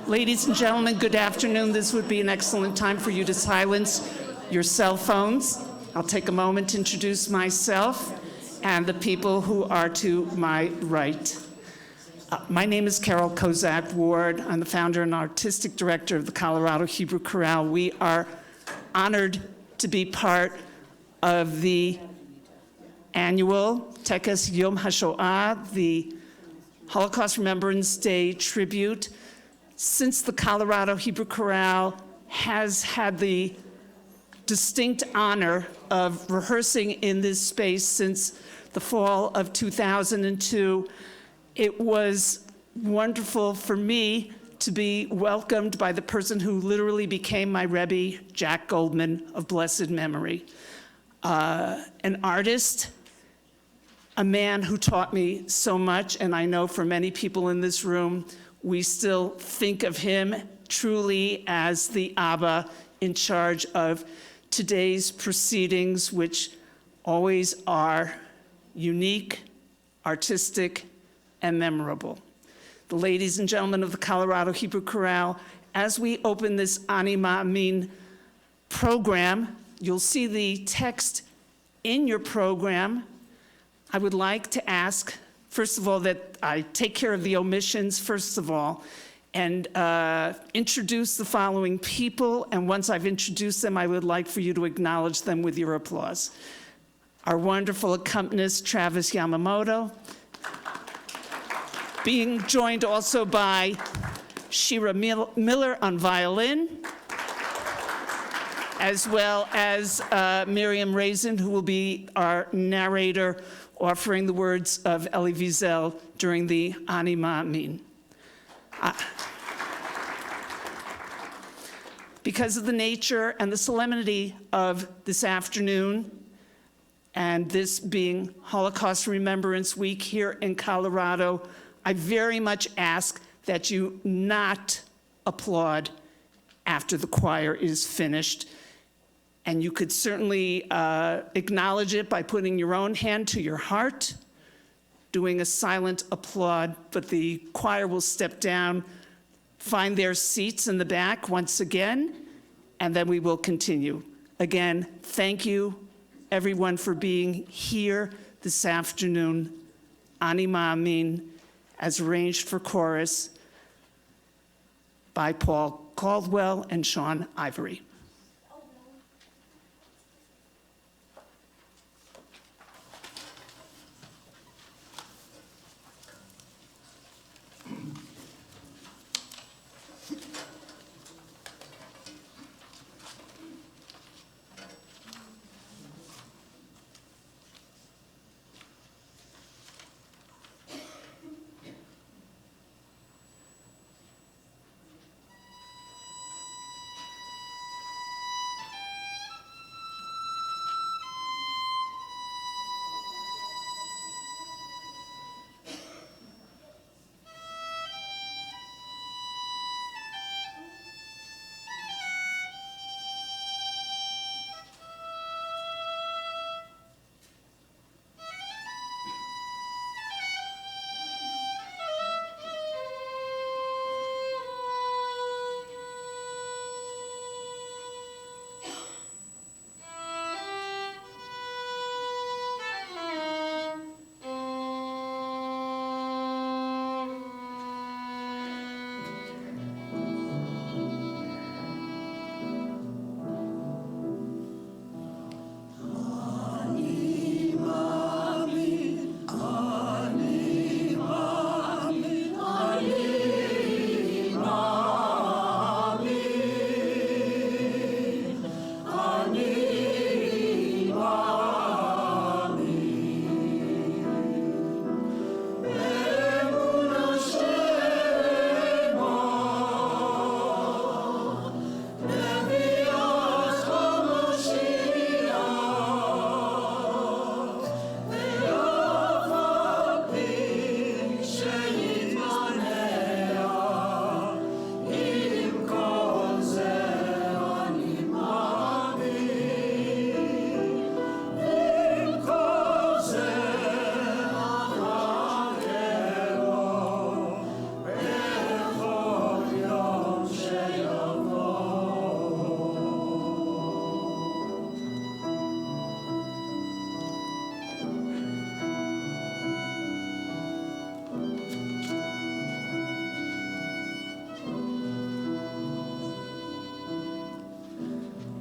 Ladies and gentlemen, good afternoon. This would be an excellent time for you to silence your cell phones. I'll take a moment to introduce myself and the people who are to my right. My name is Carol Kozak Ward. I'm the founder and artistic director of the Colorado Hebrew Chorale. We are honored to be part of the annual HEA Yom HaShoah, the Holocaust Remembrance Day tribute. Since the Colorado Hebrew Chorale has had the distinct honor of rehearsing in this space since the fall of 2002, it was wonderful for me to be welcomed by the person who literally became my Rebbe, Jack Goldman of blessed memory. An artist, a man who taught me so much, and I know for many people in this room, we still think of him truly as the Abba in charge of today's proceedings, which always are unique, artistic, and memorable. The ladies and gentlemen of the Colorado Hebrew Chorale, as we open this Ani Ma'amin program, you'll see the text in your program. I would like to ask, first of all, that I take care of the omissions, first of all, and introduce the following people. And once I've introduced them, I would like for you to acknowledge them with your applause. Our wonderful accompanist, Travis Yamamoto, being joined also by Shira Miller on violin, as well as Miriam Raisin, who will be our narrator, offering the words of Elie Wiesel during the Ani Ma'amin. Because of the nature and the solemnity of this afternoon, and this being Holocaust Remembrance Week here in Colorado, I very much ask that you not applaud after the choir is finished. And you could certainly acknowledge it by putting your own hand to your heart, doing a silent applaud, but the choir will step down, find their seats in the back once again, and then we will continue. Again, thank you, everyone, for being here this afternoon. Ani Ma'amin, as arranged for chorus by Paul Caldwell and Sean Ivory.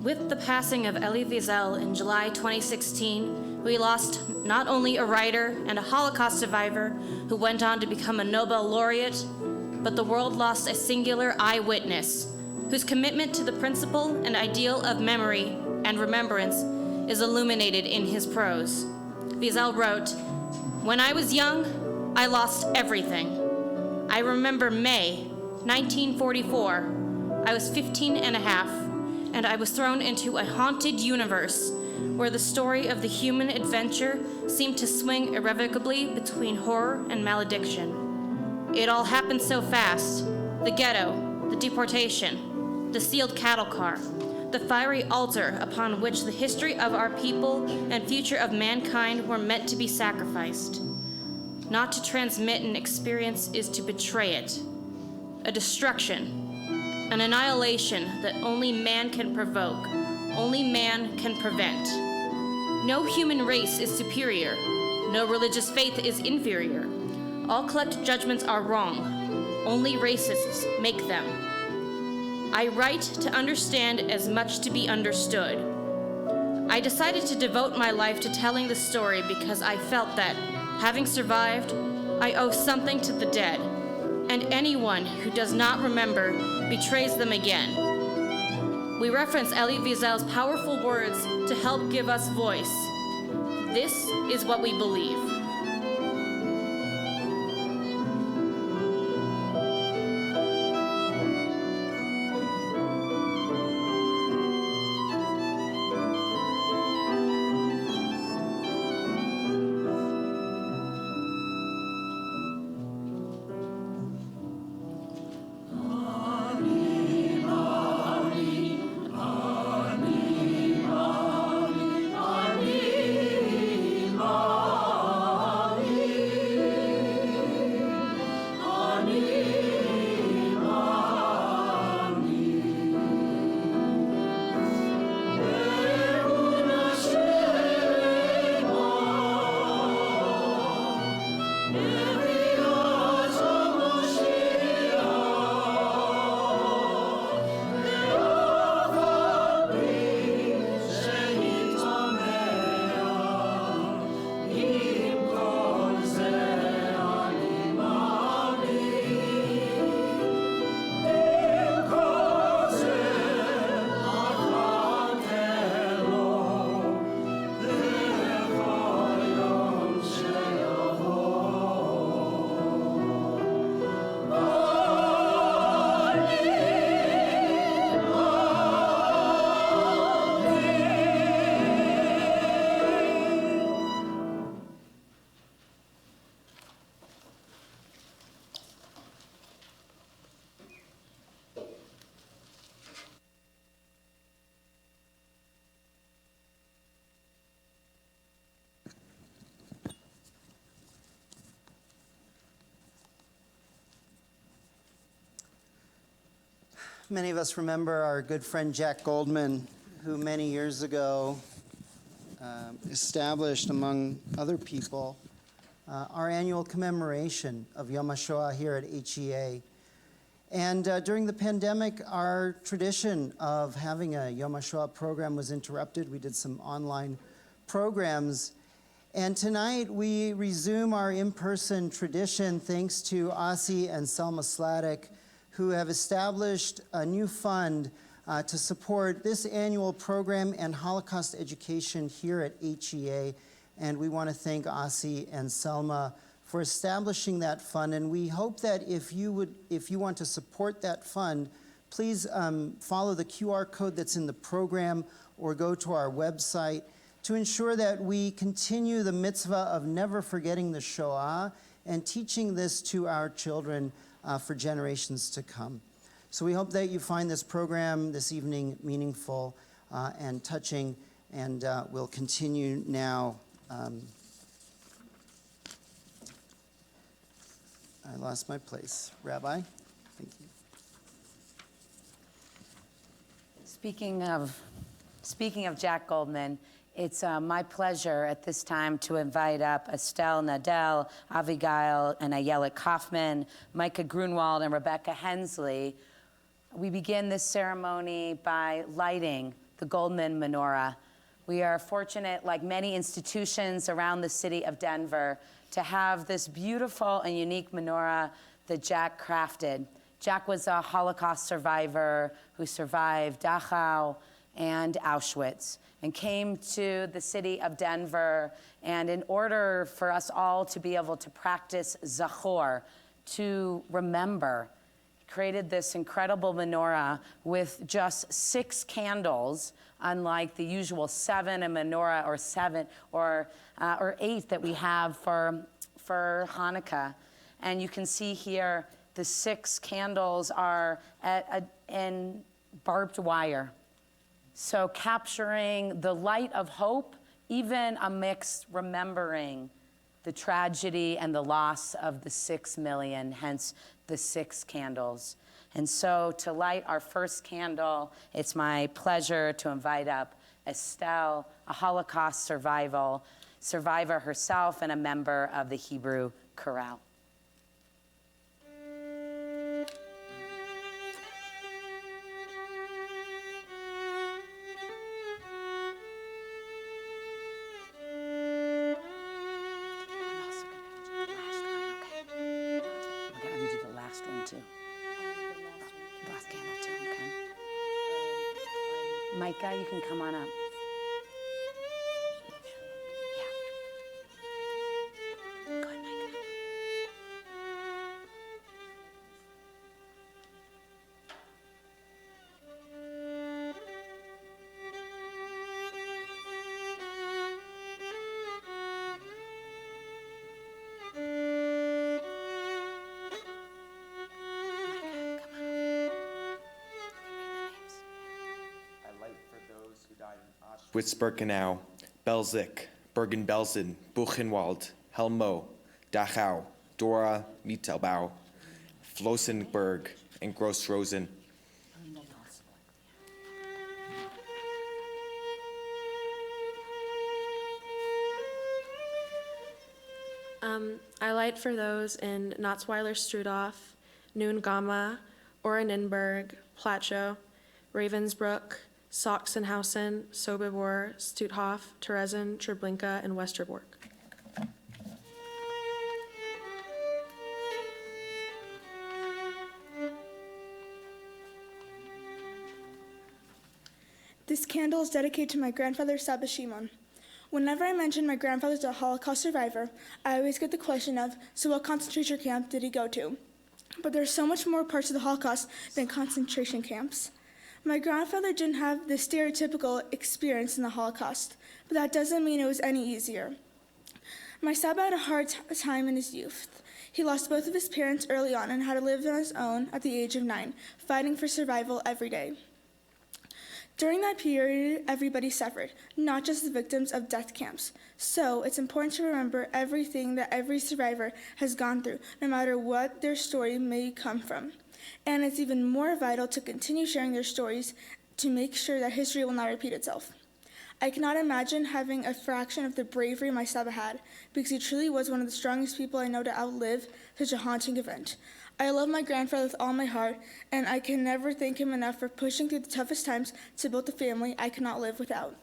With the passing of Elie Wiesel in July 2016, we lost not only a writer and a Holocaust survivor who went on to become a Nobel laureate, but the world lost a singular eyewitness whose commitment to the principle and ideal of memory and remembrance is illuminated in his prose. Wiesel wrote, "When I was young, I lost everything. I remember May 1944. I was 15 and a half, and I was thrown into a haunted universe where the story of the human adventure seemed to swing irrevocably between horror and malediction. It all happened so fast: the ghetto, the deportation, the sealed cattle car, the fiery altar upon which the history of our people and future of mankind were meant to be sacrificed. Not to transmit an experience is to betray it. A destruction, an annihilation that only man can provoke, only man can prevent. No human race is superior. No religious faith is inferior. All collective judgments are wrong. Only racists make them. I write to understand as much to be understood. I decided to devote my life to telling the story because I felt that, having survived, I owe something to the dead, and anyone who does not remember betrays them again." We reference Elie Wiesel's powerful words to help give us voice. This is what we believe. Many of us remember our good friend Jack Goldman, who many years ago established, among other people, our annual commemoration of Yom HaShoah here at HEA. And during the pandemic, our tradition of having a Yom HaShoah program was interrupted. We did some online programs. And tonight we resume our in-person tradition thanks to Osi and Selma Sladek, who have established a new fund to support this annual program and Holocaust education here at HEA. And we want to thank Osi and Selma for establishing that fund. And we hope that if you want to support that fund, please follow the QR code that's in the program or go to our website to ensure that we continue the mitzvah of never forgetting the Shoah and teaching this to our children for generations to come. So we hope that you find this program this evening meaningful and touching, and we'll continue now. I lost my place. Rabbi, thank you. Speaking of Jack Goldman, it's my pleasure at this time to invite up Estelle Nadel, Avigail and Ayelet Kaufman, Micah Grunwald, and Rebecca Hensley. We begin this ceremony by lighting the Goldman Menorah. We are fortunate, like many institutions around the city of Denver, to have this beautiful and unique menorah that Jack crafted. Jack was a Holocaust survivor who survived Dachau and Auschwitz and came to the city of Denver. And in order for us all to be able to practice Zachor, to remember, created this incredible menorah with just 6 candles, unlike the usual 7 a menorah or 7 or 8 that we have for Hanukkah. And you can see here the 6 candles are in barbed wire. So capturing the light of hope, even amidst remembering the tragedy and the loss of the 6 million, hence the 6 candles. And so to light our first candle, it's my pleasure to invite up Estelle, a Holocaust survivor herself and a member of the Hebrew Chorale. Micah, you can come on up. Yeah. Go ahead, Micah. Auschwitz-Birkenau, Belzec, Bergen-Belsen, Buchenwald, Helmo, Dachau, Dora, Mittelbau, Flossenburg, and Gross-Rosen. I light for those in Natzweiler-Strudorf, Neuengamme, Oranienburg, Plattschow, Ravensbrück, Sachsenhausen, Sobibor, Stutthof, Theresen, Treblinka, and Westerbork. This candle is dedicated to my grandfather, Saba Shimon. Whenever I mention my grandfather's a Holocaust survivor, I always get the question of, so what concentration camp did he go to? But there's so much more parts of the Holocaust than concentration camps. My grandfather didn't have the stereotypical experience in the Holocaust, but that doesn't mean it was any easier. My Saba had a hard time in his youth. He lost both of his parents early on and had to live on his own at the age of 9, fighting for survival every day. During that period, everybody suffered, not just the victims of death camps. So it's important to remember everything that every survivor has gone through, no matter what their story may come from. And it's even more vital to continue sharing their stories to make sure that history will not repeat itself. I cannot imagine having a fraction of the bravery my Saba had, because he truly was one of the strongest people I know to outlive such a haunting event. I love my grandfather with all my heart, and I can never thank him enough for pushing through the toughest times to build a family I cannot live without.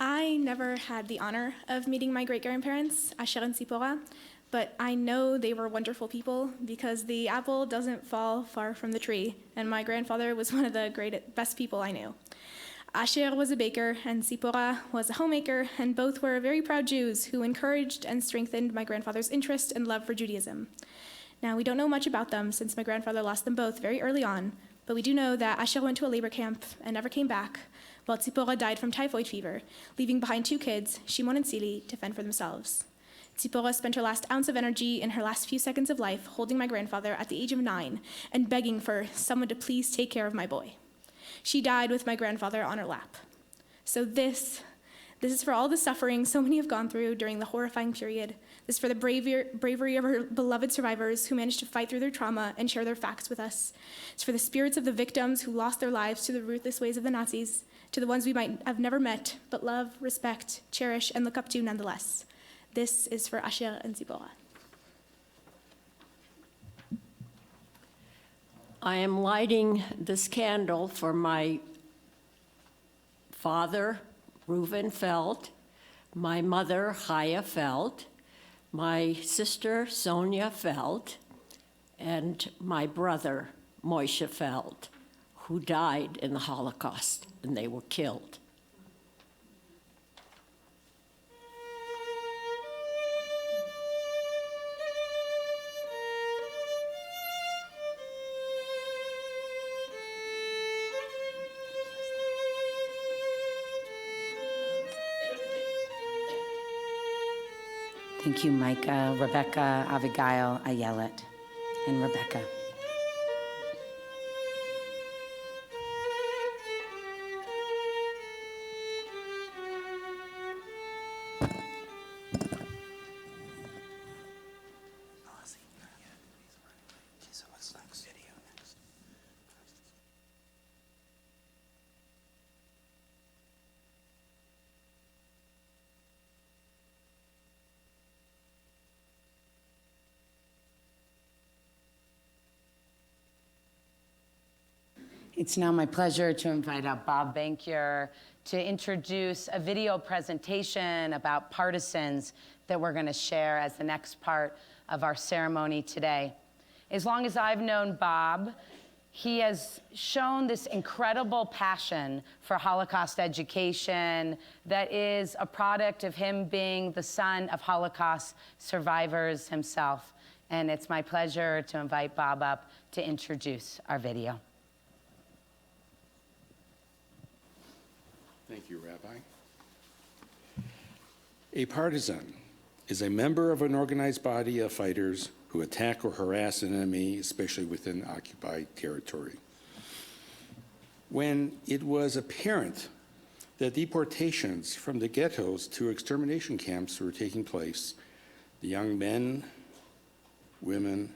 I never had the honor of meeting my great-grandparents, Asher and Sipora, but I know they were wonderful people because the apple doesn't fall far from the tree, and my grandfather was one of the best people I knew. Asher was a baker, and Sipora was a homemaker, and both were very proud Jews who encouraged and strengthened my grandfather's interest and love for Judaism. Now, we don't know much about them since my grandfather lost them both very early on, but we do know that Asher went to a labor camp and never came back, while Tzipora died from typhoid fever, leaving behind 2 kids, Shimon and Sili, to fend for themselves. Tzipora spent her last ounce of energy in her last few seconds of life holding my grandfather at the age of 9 and begging for someone to please take care of my boy. She died with my grandfather on her lap. So this is for all the suffering so many have gone through during the horrifying period. This is for the bravery of our beloved survivors who managed to fight through their trauma and share their facts with us. It's for the spirits of the victims who lost their lives to the ruthless ways of the Nazis. to the ones we might have never met, but love, respect, cherish, and look up to nonetheless. This is for Asher and Zipporah. I am lighting this candle for my father, Reuven Feld, my mother, Chaya Feld, my sister, Sonia Feld, and my brother, Moshe Feld, who died in the Holocaust, and they were killed. Thank you, Micah, Rebecca, Abigail, Ayelet, and Rebecca. So what's next? Video next. It's now my pleasure to invite up Bob Bankier to introduce a video presentation about partisans that we're going to share as the next part of our ceremony today. As long as I've known Bob, he has shown this incredible passion for Holocaust education that is a product of him being the son of Holocaust survivors himself. And it's my pleasure to invite Bob up to introduce our video. Thank you, Rabbi. A partisan is a member of an organized body of fighters who attack or harass an enemy, especially within occupied territory. When it was apparent that deportations from the ghettos to extermination camps were taking place, the young men, women,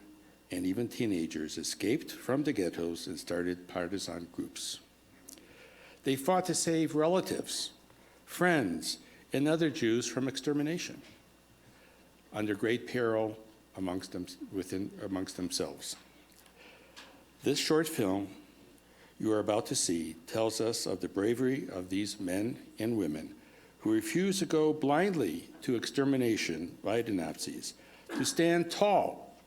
and even teenagers escaped from the ghettos and started partisan groups. They fought to save relatives, friends, and other Jews from extermination under great peril amongst themselves. This short film you are about to see tells us of the bravery of these men and women who refused to go blindly to extermination by the Nazis, to stand tall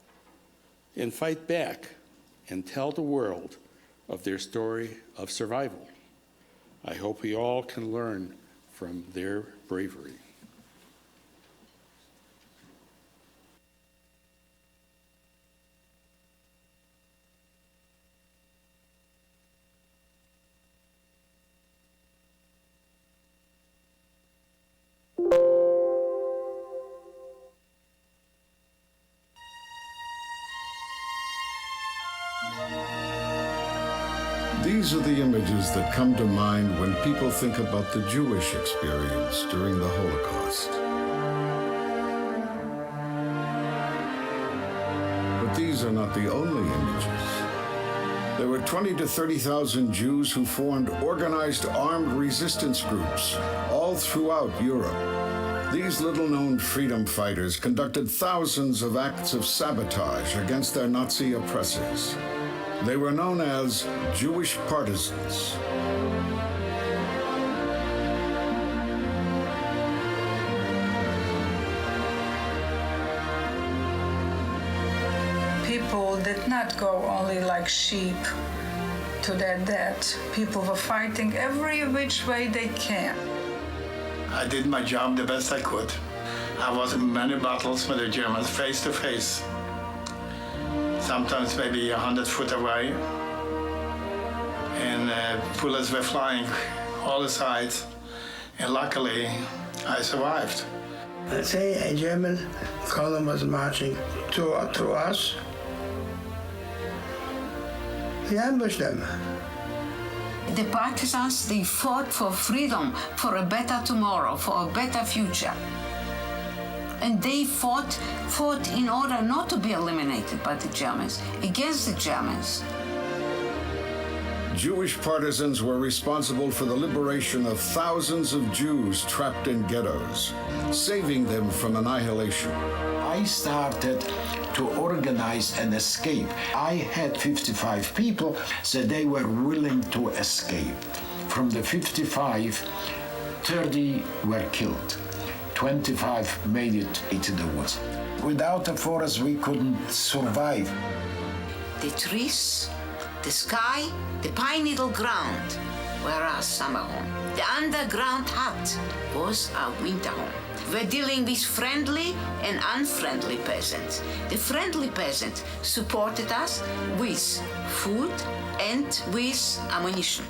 and fight back and tell the world of their story of survival. I hope we all can learn from their bravery. These are the images that come to mind when people think about the Jewish experience during the Holocaust. But these are not the only images. There were 20,000 to 30,000 Jews who formed organized armed resistance groups all throughout Europe. These little-known freedom fighters conducted thousands of acts of sabotage against their Nazi oppressors. They were known as Jewish partisans. People did not go only like sheep to their death. People were fighting every which way they can. I did my job the best I could. I was in many battles with the Germans face to face. Sometimes maybe 100 feet away. And bullets were flying all the sides. And luckily, I survived. Let's say a German column was marching through us. We ambushed them. The partisans, they fought for freedom, for a better tomorrow, for a better future. And they fought in order not to be eliminated by the Germans, against the Germans. Jewish partisans were responsible for the liberation of thousands of Jews trapped in ghettos, saving them from annihilation. I started to organize an escape. I had 55 people, so they were willing to escape. From the 55, 30 were killed. 25 made it into the woods. Without the forest, we couldn't survive. The trees, the sky, the pine needle ground were our summer home. The underground hut was our winter home. We're dealing with friendly and unfriendly peasants. The friendly peasant supported us with food and with ammunition.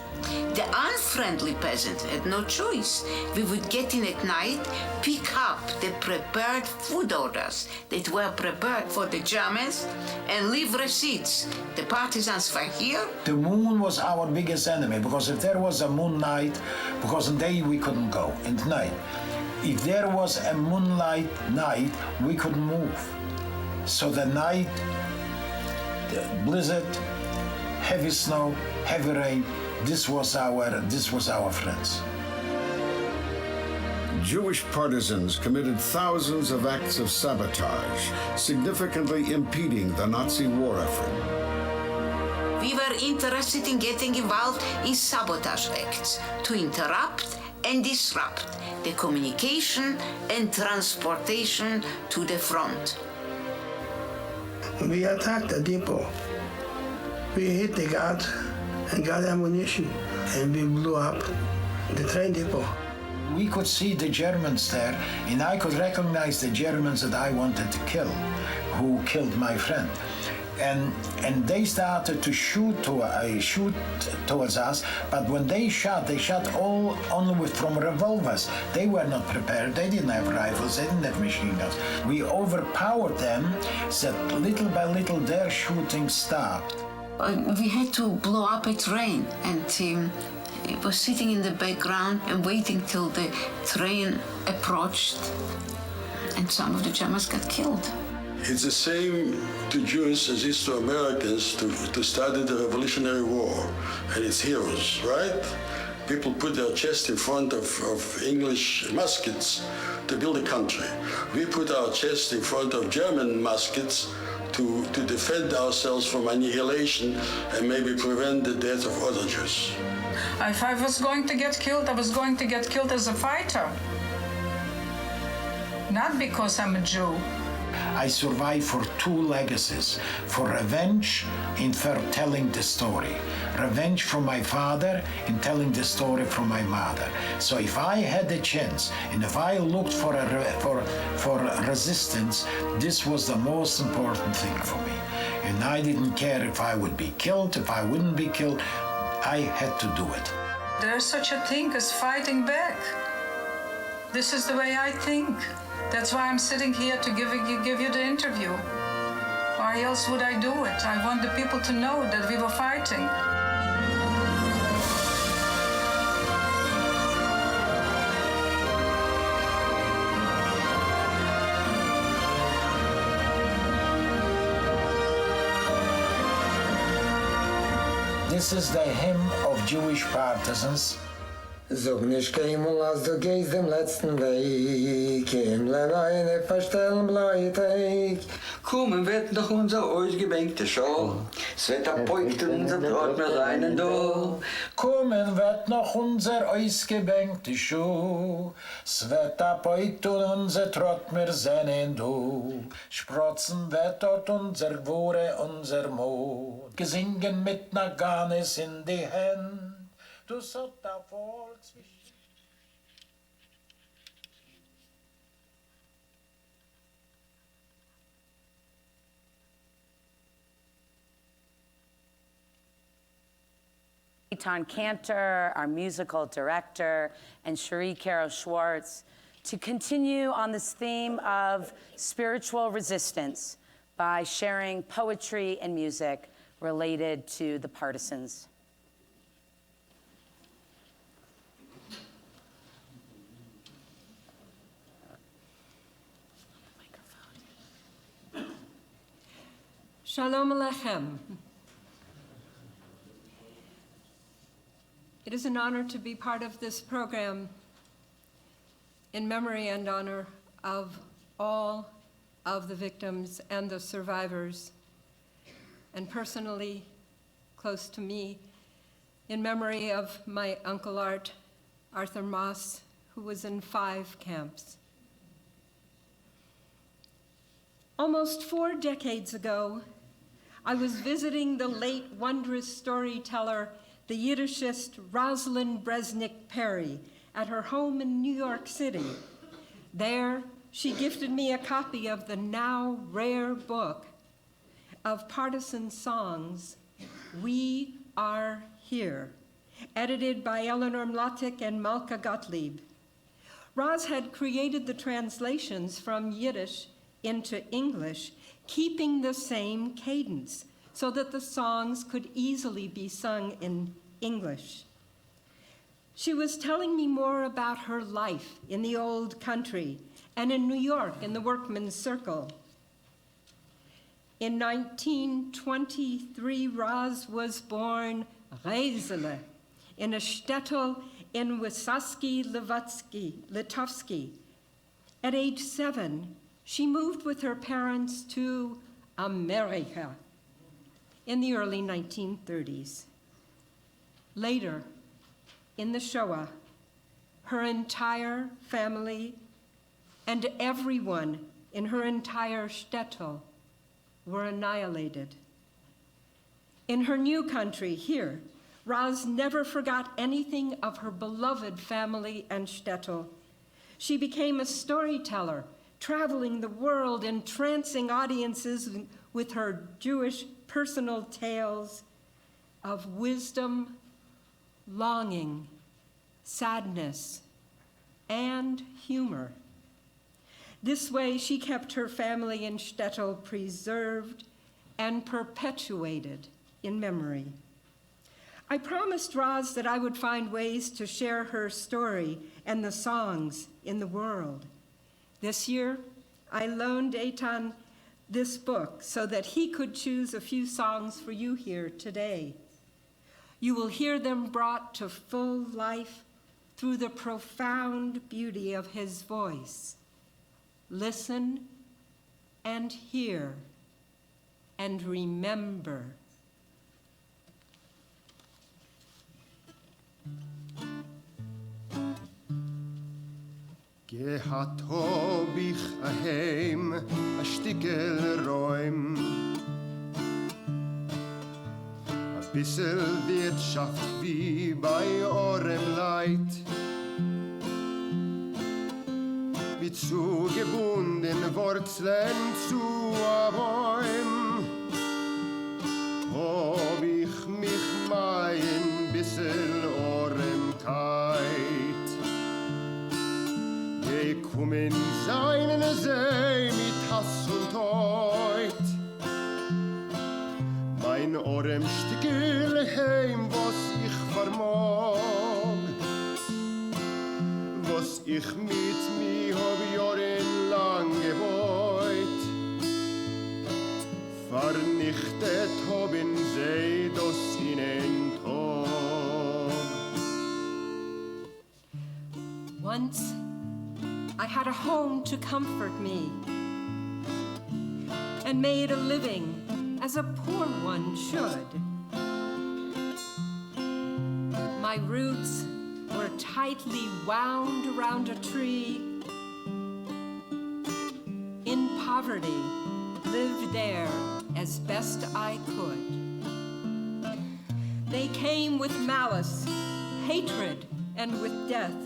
The unfriendly peasant had no choice. We would get in at night, pick up the prepared food orders that were prepared for the Germans, and leave receipts. The partisans were here. The moon was our biggest enemy, because if there was a moon night, because in day we couldn't go, in the night. If there was a moonlight night, we couldn't move. So the night, the blizzard, heavy snow, heavy rain, this was our friends. Jewish partisans committed thousands of acts of sabotage, significantly impeding the Nazi war effort. We were interested in getting involved in sabotage acts to interrupt and disrupt the communication and transportation to the front. We attacked the depot. We hit the guards and got ammunition, and we blew up the train depot. We could see the Germans there, and I could recognize the Germans that I wanted to kill, who killed my friend. And they started to shoot towards us, but when they shot all only from revolvers. They were not prepared, they didn't have rifles, they didn't have machine guns. We overpowered them, so little by little their shooting stopped. We had to blow up a train, and it was sitting in the background and waiting till the train approached, and some of the Germans got killed. It's the same to Jews as it is to Americans to study the Revolutionary War and its heroes, right? People put their chest in front of English muskets to build a country. We put our chest in front of German muskets to defend ourselves from annihilation and maybe prevent the death of other Jews. If I was going to get killed, I was going to get killed as a fighter. Not because I'm a Jew. I survived for two legacies, for revenge and for telling the story. Revenge from my father and telling the story from my mother. So if I had the chance and if I looked for resistance, this was the most important thing for me. And I didn't care if I would be killed, if I wouldn't be killed. I had to do it. There's such a thing as fighting back. This is the way I think. That's why I'm sitting here to give you the interview. Why else would I do it? I want the people to know that we were fighting. This is the hymn of Jewish partisans. Sog nicht keinmal, als du gehst dem letzten Weg, im Leine verstellen Bleiteig. Kommen wird noch unser ausgebänkte Schau, es wird abbeugt unser Brot mit reinen Do. Kommen wird noch unser ausgebänkte Schuh, es wird abbeugt unser Trott mit seinen Do. Sprotzen wird dort unser Gwore, unser Mut, gesingen mit Naganes in die Hände. Du sollt da voll zwischen. Eitan Cantor, our musical director, and Cherie Carol Schwartz, to continue on this theme of spiritual resistance by sharing poetry and music related to the partisans. Shalom Alechem. is an honor to be part of this program in memory and honor of all of the victims and the survivors, and personally close to me, in memory of my Uncle Art, Arthur Moss, who was in 5 camps. Almost 4 decades ago, I was visiting the late wondrous storyteller, the Yiddishist Rosalind Bresnik Perry, at her home in New York City. There, she gifted me a copy of the now rare book of partisan songs, We Are Here, edited by Eleanor Mlatek and Malka Gottlieb. Roz had created the translations from Yiddish into English, keeping the same cadence so that the songs could easily be sung in English. She was telling me more about her life in the old country and in New York in the workman's circle. In 1923, Roz was born Reisele in a shtetl in Wysokie Litovsky. At age 7, she moved with her parents to America in the early 1930s. Later, in the Shoah, her entire family and everyone in her entire shtetl were annihilated. In her new country, here, Roz never forgot anything of her beloved family and shtetl. She became a storyteller, traveling the world, entrancing audiences with her Jewish personal tales of wisdom, longing, sadness, and humor. This way, she kept her family and shtetl preserved and perpetuated in memory. I promised Roz that I would find ways to share her story and the songs in the world. This year, I loaned Eitan this book so that he could choose a few songs for you here today. You will hear them brought to full life through the profound beauty of his voice. Listen and hear and remember. Gehato bich aheim a stickel räum a bissel Wirtschaft wie bei eurem Leid wie zugebunden Wurzeln zu a Bäum hab ich mich mein bissel eurem Keit kommen seinen See mit Hass und Heut. Mein Orem stickel heim, was ich vermag, was ich mit mir hab jahrelang gebeut. Vernichtet haben sie das ihnen Tag. Once I had a home to comfort me and made a living as a poor one should. My roots were tightly wound around a tree. In poverty, lived there as best I could. They came with malice, hatred, and with death,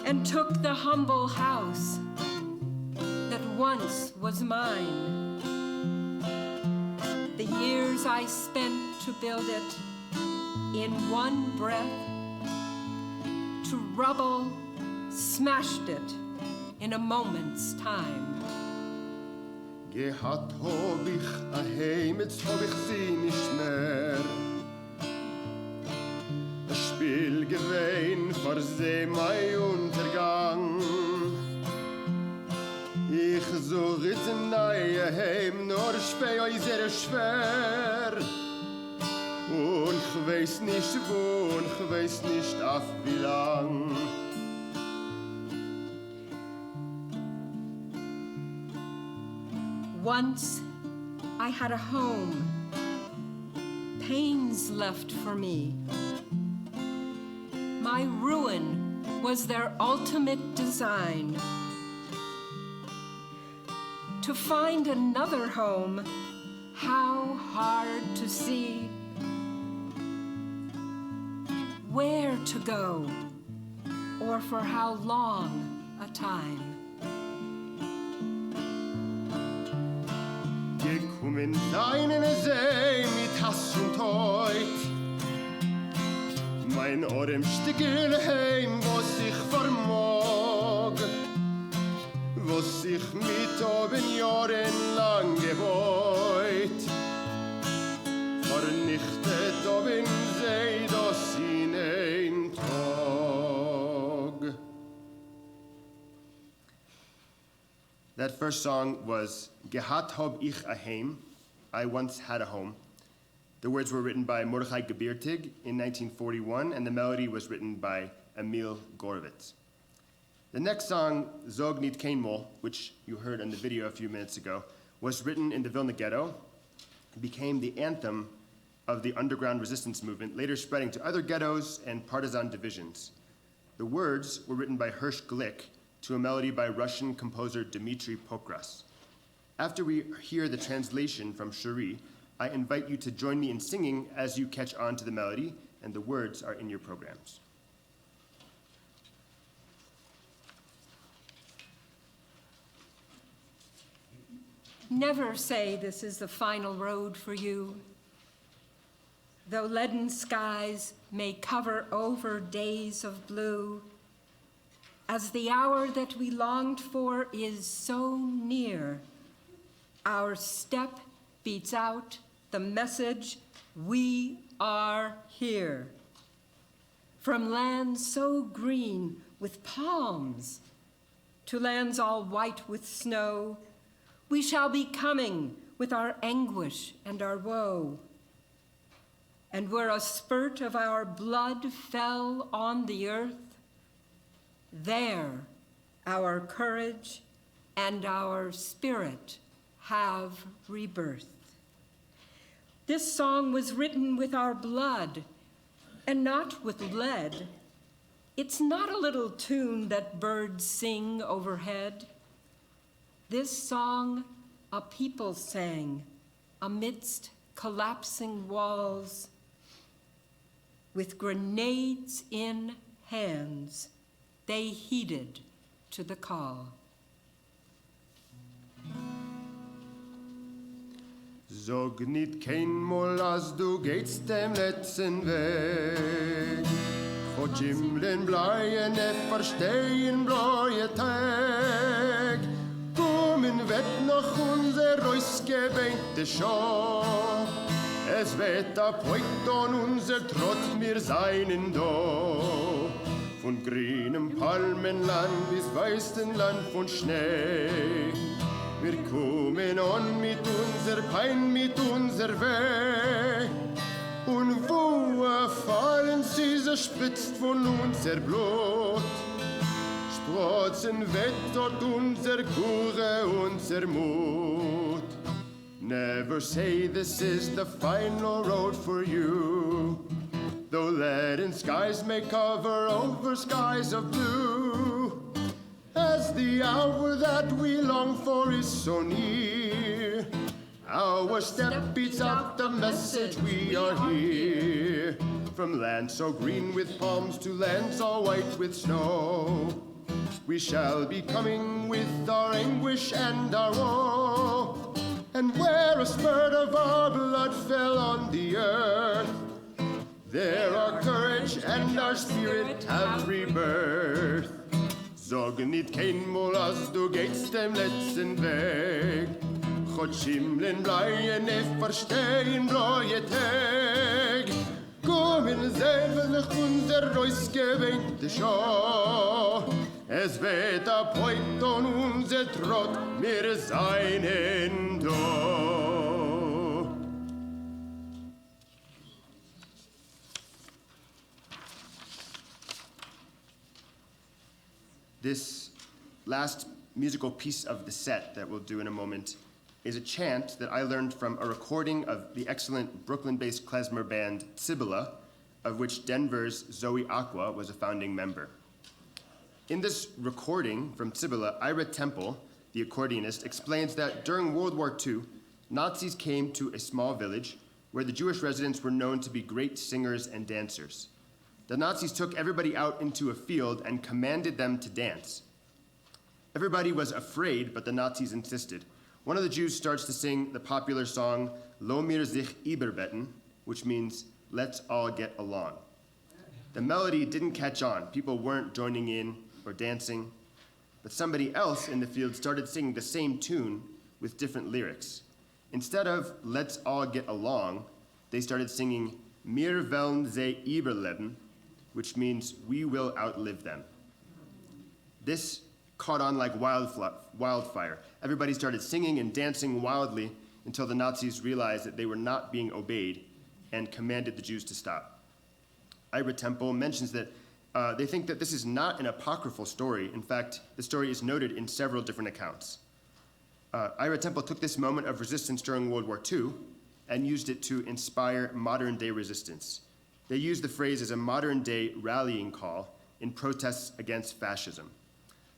and took the humble house that once was mine. The years I spent to build it in one breath, to rubble, smashed it in a moment's time. Gehat hab ich aheim, jetzt hab ich sie nicht mehr. Spiel gewesen vor sie mein Untergang. Ich such jetzt ein neues Heim, nur spät sehr schwer. Und ich weiß nicht wo, und ich weiß nicht auf wie lang. Once I had a home, pains left for me. My ruin was their ultimate design. To find another home, how hard to see. Where to go, or for how long a time. Gekommen sein in a See mit Hass und Teut. Mein Orem stickel heim, was ich vermog. Was ich mit oben Jahren lang gebeut. Vernichtet oben See, das in ein Tag. That first song was Gehat hab ich a heim, I once had a home. The words were written by Mordechai Gebirtig in 1941, and the melody was written by Emil Gorovitz. The next song, Zog Nit Kein Mol, which you heard in the video a few minutes ago, was written in the Vilna ghetto. It became the anthem of the underground resistance movement, later spreading to other ghettos and partisan divisions. The words were written by Hirsch Glick to a melody by Russian composer Dmitry Pokras. After we hear the translation from Cherie, I invite you to join me in singing as you catch on to the melody, and the words are in your programs. Never say this is the final road for you. Though leaden skies may cover over days of blue, as the hour that we longed for is so near, our step beats out the message, we are here. From lands so green with palms to lands all white with snow, we shall be coming with our anguish and our woe. And where a spurt of our blood fell on the earth, there our courage and our spirit have rebirth. This song was written with our blood and not with lead. It's not a little tune that birds sing overhead. This song a people sang amidst collapsing walls, with grenades in hands, they heeded to the call. Sag nit kein Mal, als du gehst dem letzten Weg. Gott Himmeln bleien, verstehen bleie Tag. Kommen wird noch unser ausgebeinte Schau. Es wird ab heute an unser Trott wir seinen da. Von grünem Palmenland bis weißem Land von Schnee. Wir kommen an mit unser Pein, mit unser Weh. Und wo fallen sie, so spritzt von unser Blut. Sprotzen wird dort unser Kuche, unser Mut. Never say this is the final road for you. Though leaden skies may cover over skies of blue. As the hour that we long for is so near, our step beats out the message we are here. From lands so green with palms to lands all white with snow, we shall be coming with our anguish and our woe. And where a spurt of our blood fell on the earth, there our courage and our spirit have rebirth. Sag nit kein Mal, als du gehst dem letzten Weg. Gott Himmeln bleien, verstehen bleie Tag. Kommen selberlich unser ausgebeinte Schau. Es wird ab heute an unser Trott wir seinen da. This last musical piece of the set that we'll do in a moment is a chant that I learned from a recording of the excellent Brooklyn-based klezmer band Tzibala, of which Denver's Zoe Aqua was a founding member. In this recording from Tzibala, Ira Temple, the accordionist, explains that during World War II, Nazis came to a small village where the Jewish residents were known to be great singers and dancers. The Nazis took everybody out into a field and commanded them to dance. Everybody was afraid, but the Nazis insisted. One of the Jews starts to sing the popular song, Lo mir sich überbetten, which means, let's all get along. The melody didn't catch on. People weren't joining in or dancing, but somebody else in the field started singing the same tune with different lyrics. Instead of let's all get along, they started singing Mir wollen sie überleben, which means we will outlive them. This caught on like wildfire. Everybody started singing and dancing wildly until the Nazis realized that they were not being obeyed and commanded the Jews to stop. Ira Temple mentions that they think that this is not an apocryphal story. In fact, the story is noted in several different accounts. Ira Temple took this moment of resistance during World War II and used it to inspire modern-day resistance. They used the phrase as a modern-day rallying call in protests against fascism.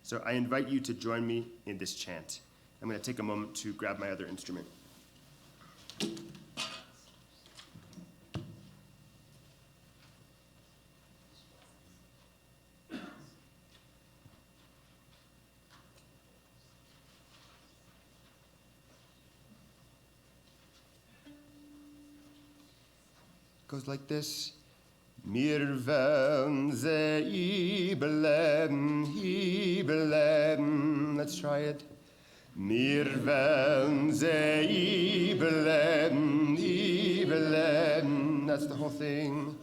So I invite you to join me in this chant. I'm going to take a moment to grab my other instrument. Goes like this. Mir wollen sie überleben. Let's try it. Mir wollen sie überleben. That's the whole thing.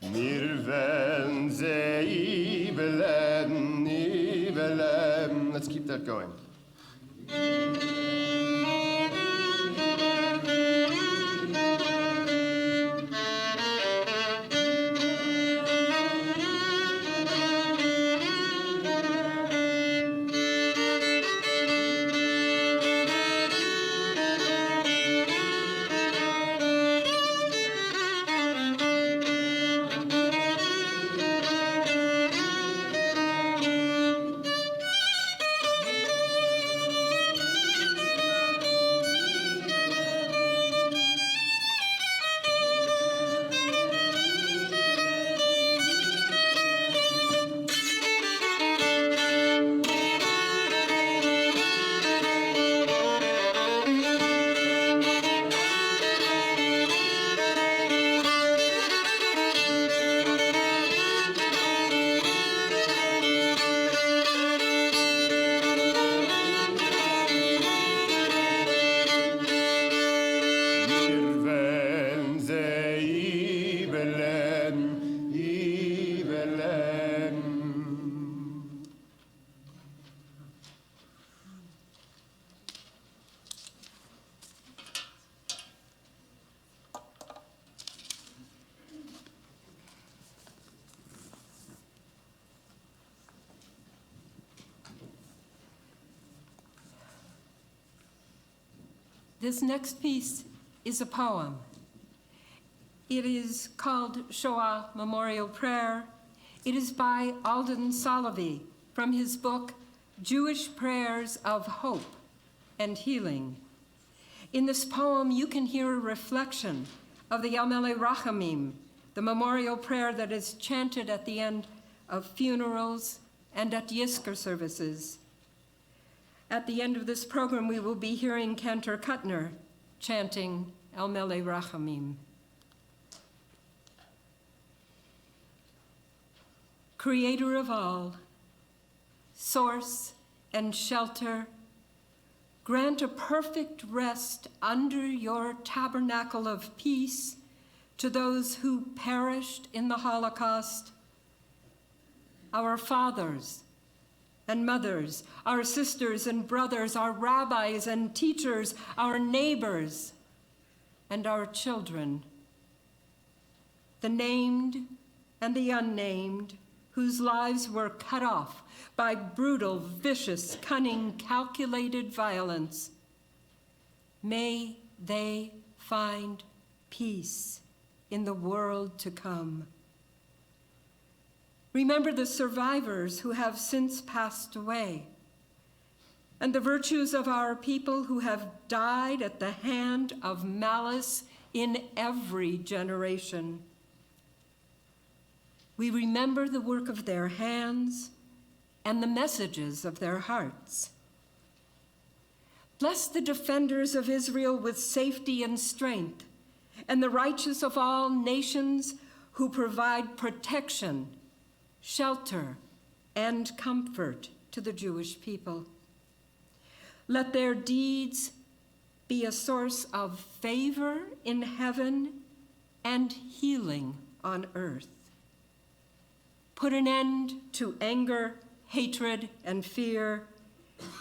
Mir wollen sie überleben. Let's keep that going. This next piece is a poem. It is called Shoah Memorial Prayer. It is by Alden Solovey from his book, Jewish Prayers of Hope and Healing. In this poem, you can hear a reflection of the Yamele Rachamim, the memorial prayer that is chanted at the end of funerals and at Yizkor services. At the end of this program, we will be hearing Cantor Kuttner chanting El Mele Rachamim. Creator of all, source and shelter, grant a perfect rest under your tabernacle of peace to those who perished in the Holocaust, our fathers and mothers, our sisters and brothers, our rabbis and teachers, our neighbors, and our children, the named and the unnamed, whose lives were cut off by brutal, vicious, cunning, calculated violence. May they find peace in the world to come. Remember the survivors who have since passed away, and the virtues of our people who have died at the hand of malice in every generation. We remember the work of their hands and the messages of their hearts. Bless the defenders of Israel with safety and strength, and the righteous of all nations who provide protection, shelter, and comfort to the Jewish people. Let their deeds be a source of favor in heaven and healing on earth. Put an end to anger, hatred, and fear,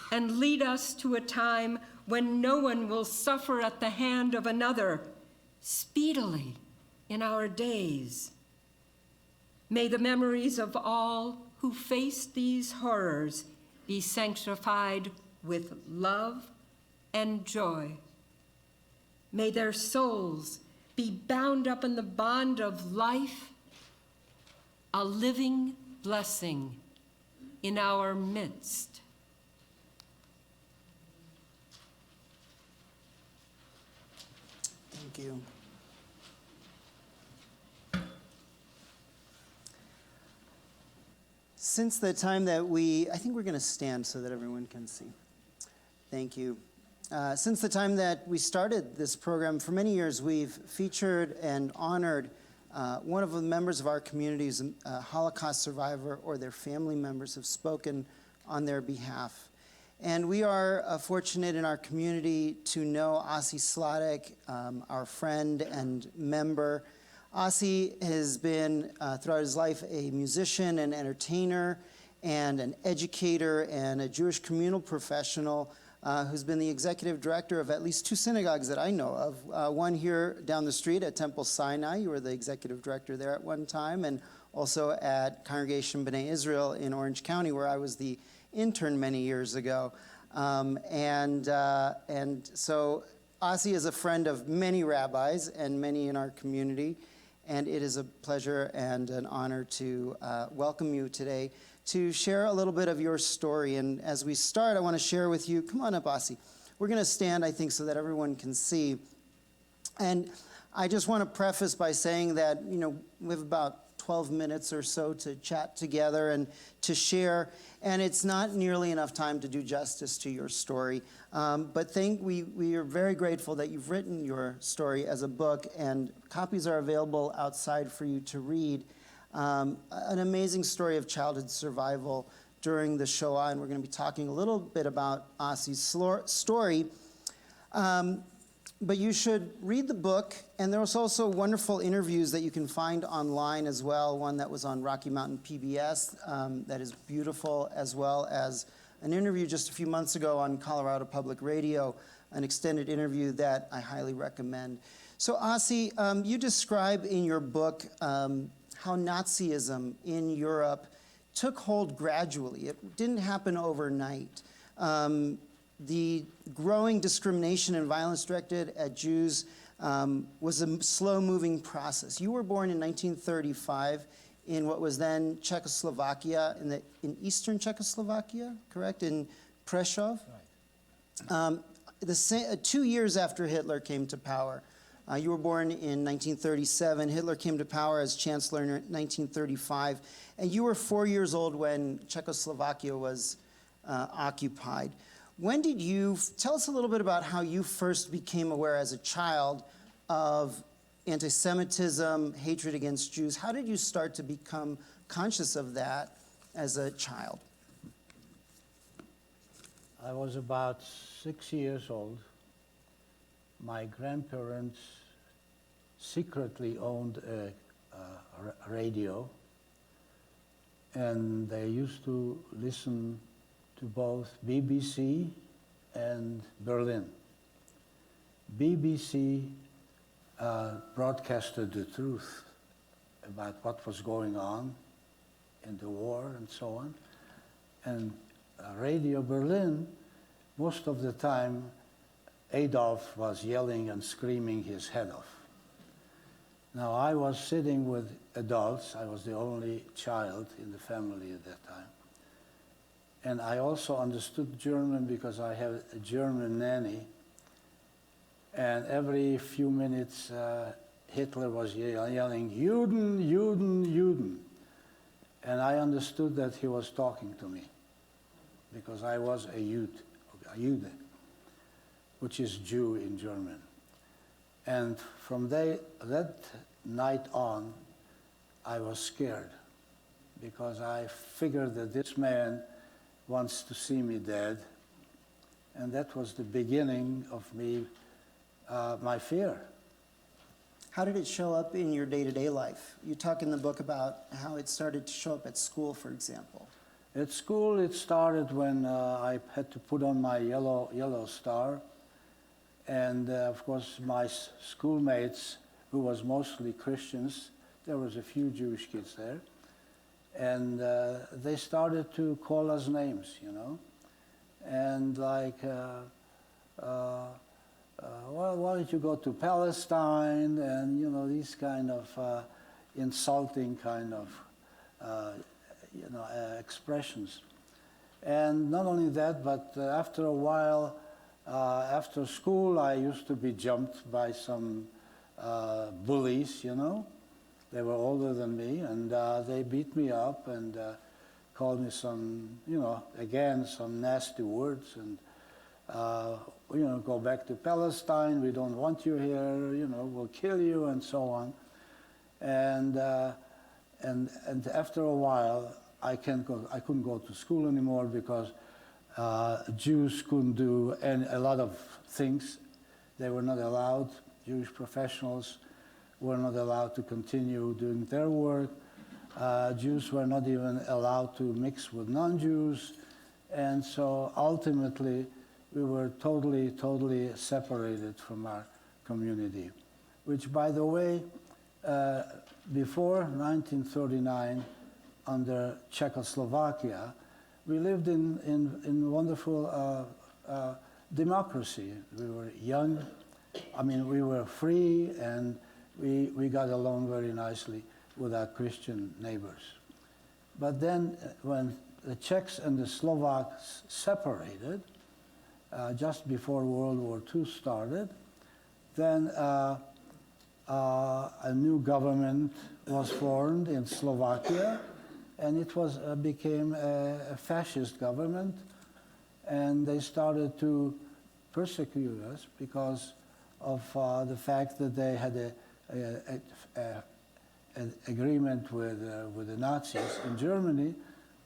and lead us to a time when no one will suffer at the hand of another speedily in our days. May the memories of all who faced these horrors be sanctified with love and joy. May their souls be bound up in the bond of life, a living blessing in our midst. Thank you. Since the time that I think we're going to stand so that everyone can see. Thank you. Since the time that we started this program, for many years we've featured and honored one of the members of our community who's a Holocaust survivor, or their family members have spoken on their behalf. And we are fortunate in our community to know Osi Sladek, our friend and member. Osi has been, throughout his life, a musician and entertainer and an educator and a Jewish communal professional who's been the executive director of at least 2 synagogues that I know of. One here down the street at Temple Sinai. You were the executive director there at one time, and also at Congregation B'nai Israel in Orange County, where I was the intern many years ago. And so Osi is a friend of many rabbis and many in our community, and it is a pleasure and an honor to welcome you today to share a little bit of your story. And as we start, I want to share with you, come on up, Osi. We're going to stand, I think, so that everyone can see. And I just want to preface by saying that, we have about 12 minutes or so to chat together and to share, and it's not nearly enough time to do justice to your story. But we are very grateful that you've written your story as a book, and copies are available outside for you to read. An amazing story of childhood survival during the Shoah, and we're going to be talking a little bit about Osi's story. But you should read the book, and there's also wonderful interviews that you can find online as well, one that was on Rocky Mountain PBS that is beautiful, as well as an interview just a few months ago on Colorado Public Radio, an extended interview that I highly recommend. So Osi, you describe in your book how Nazism in Europe took hold gradually. It didn't happen overnight. The growing discrimination and violence directed at Jews was a slow-moving process. You were born in 1935 in what was then Czechoslovakia, in eastern Czechoslovakia, correct? In Prešov? Right. 2 years after Hitler came to power. You were born in 1937. Hitler came to power as chancellor in 1935. And you were 4 years old when Czechoslovakia was occupied. When did tell us a little bit about how you first became aware as a child of anti-Semitism, hatred against Jews? How did you start to become conscious of that as a child? I was about 6 years old. My grandparents secretly owned a radio, and they used to listen to both BBC and Berlin. BBC broadcasted the truth about what was going on in the war and so on. And Radio Berlin, most of the time, Adolf was yelling and screaming his head off. Now, I was sitting with adults. I was the only child in the family at that time. And I also understood German because I had a German nanny. And every few minutes, Hitler was yelling, Juden, Juden, Juden. And I understood that he was talking to me because I was a Jude, which is Jew in German. And from that night on, I was scared because I figured that this man wants to see me dead. And that was the beginning of my fear. How did it show up in your day-to-day life? You talk in the book about how it started to show up at school, for example. At school, it started when I had to put on my yellow star. And of course, my schoolmates, who was mostly Christians, there was a few Jewish kids there. And they started to call us names, you know. And like, well, why don't you go to Palestine? And, you know, these kind of insulting kind of, expressions. And not only that, but after a while, after school, I used to be jumped by some bullies, you know. They were older than me, and they beat me up and called me some, again, some nasty words, and, go back to Palestine, we don't want you here, we'll kill you, and so on. And after a while, I couldn't go to school anymore because Jews couldn't do a lot of things. They were not allowed. Jewish professionals were not allowed to continue doing their work. Jews were not even allowed to mix with non-Jews. And so ultimately, we were totally separated from our community, which, by the way, before 1939, under Czechoslovakia, we lived in wonderful democracy. We were young, we were free, and we got along very nicely with our Christian neighbors. But then when the Czechs and the Slovaks separated, just before World War II started, then a new government was formed in Slovakia, and it became a fascist government, and they started to persecute us because of the fact that they had an agreement with the Nazis in Germany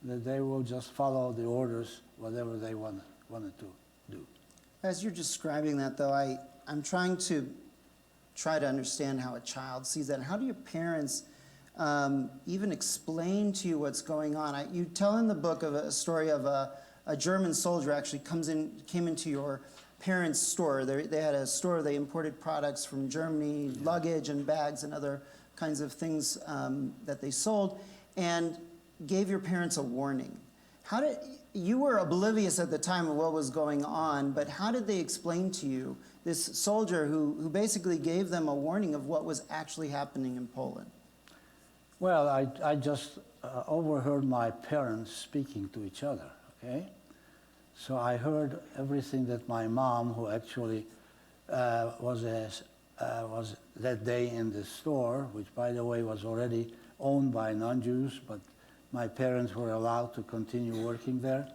that they will just follow the orders, whatever they wanted to do. As you're describing that, though, I'm trying to understand how a child sees that. How do your parents even explain to you what's going on? You tell in the book of a story of a German soldier actually came into your parents' store. They had a store. They imported products from Germany, luggage and bags and other kinds of things that they sold, and gave your parents a warning. You were oblivious at the time of what was going on, but how did they explain to you this soldier who basically gave them a warning of what was actually happening in Poland? Well, I just overheard my parents speaking to each other, okay? So I heard everything that my mom, who actually was that day in the store, which, by the way, was already owned by non-Jews, but my parents were allowed to continue working there.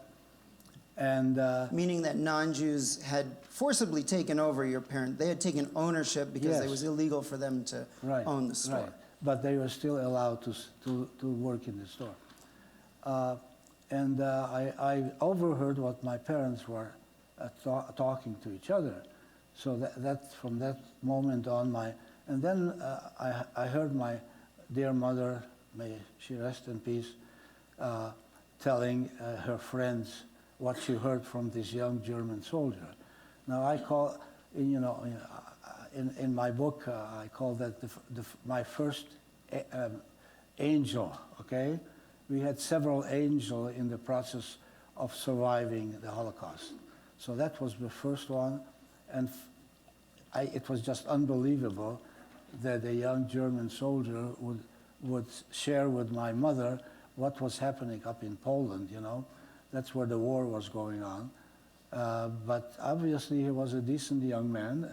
And meaning that non-Jews had forcibly taken over your parent. They had taken ownership because Yes. it was illegal for them to own the store. Right. But they were still allowed to work in the store. And I overheard what my parents were talking to each other. So that from that moment on, and then I heard my dear mother, may she rest in peace, telling her friends what she heard from this young German soldier. Now I call, in my book, I call that my first angel, okay? we had several angels in the process of surviving the Holocaust. So that was the first one, and it was just unbelievable that a young German soldier would share with my mother what was happening up in Poland, you know. That's where the war was going on. But obviously he was a decent young man,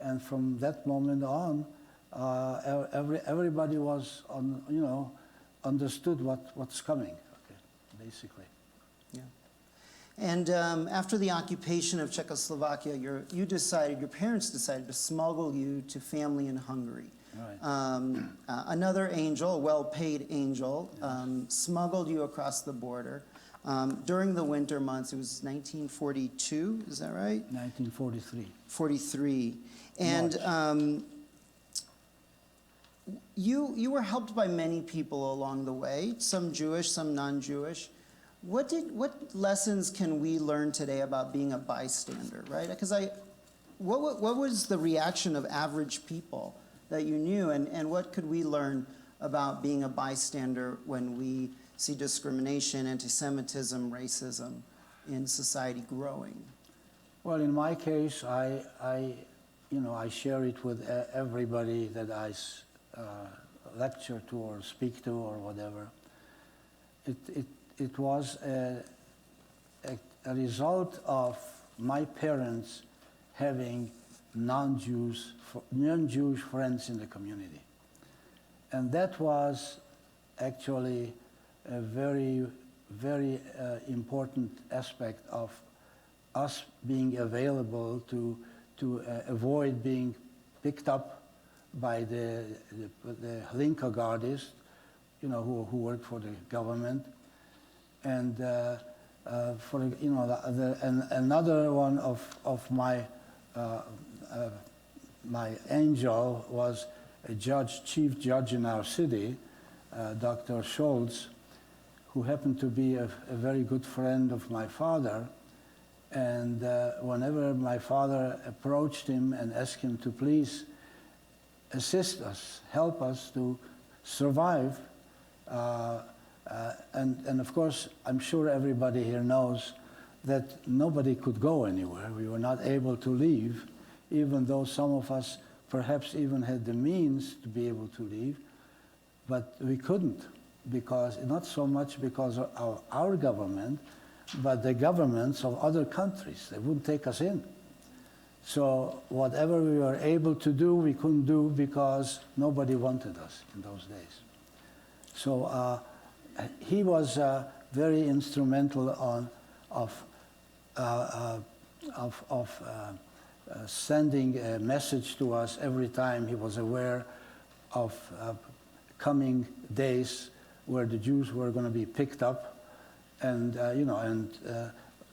and from that moment on, everybody was understood what's coming, okay, basically. Yeah. And after the occupation of Czechoslovakia, your parents decided to smuggle you to family in Hungary. Right. Another angel, a well-paid angel, smuggled you across the border. During the winter months, it was 1942, is that right? 1943. 43. And you were helped by many people along the way, some Jewish, some non-Jewish. What lessons can we learn today about being a bystander, right? Because what was the reaction of average people that you knew, and what could we learn about being a bystander when we see discrimination, anti-Semitism, racism in society growing? Well, in my case, I share it with everybody that I lecture to or speak to or whatever. It was a result of my parents having non-Jewish friends in the community. And that was actually a very, very important aspect of us being available to avoid being picked up by the Linke Gardists, who worked for the government. And another one of my angel was a chief judge in our city, Dr. Schultz, who happened to be a very good friend of my father. And whenever my father approached him and asked him to please assist us, help us to survive, and of course, I'm sure everybody here knows that nobody could go anywhere. We were not able to leave, even though some of us perhaps even had the means to be able to leave, but we couldn't, because not so much because of our government, but the governments of other countries. They wouldn't take us in. So whatever we were able to do, we couldn't do because nobody wanted us in those days. So he was very instrumental of sending a message to us every time he was aware of coming days where the Jews were going to be picked up and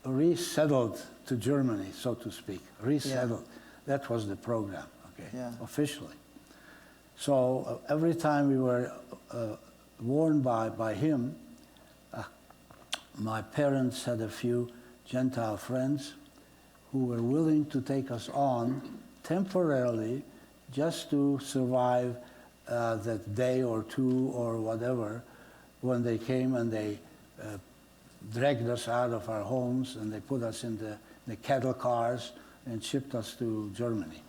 resettled to Germany, so to speak. Resettled. Yeah. That was the program, okay, officially. So every time we were warned by him, my parents had a few Gentile friends who were willing to take us on temporarily just to survive that day or two or whatever, when they came and they dragged us out of our homes and they put us in the cattle cars and shipped us to Germany,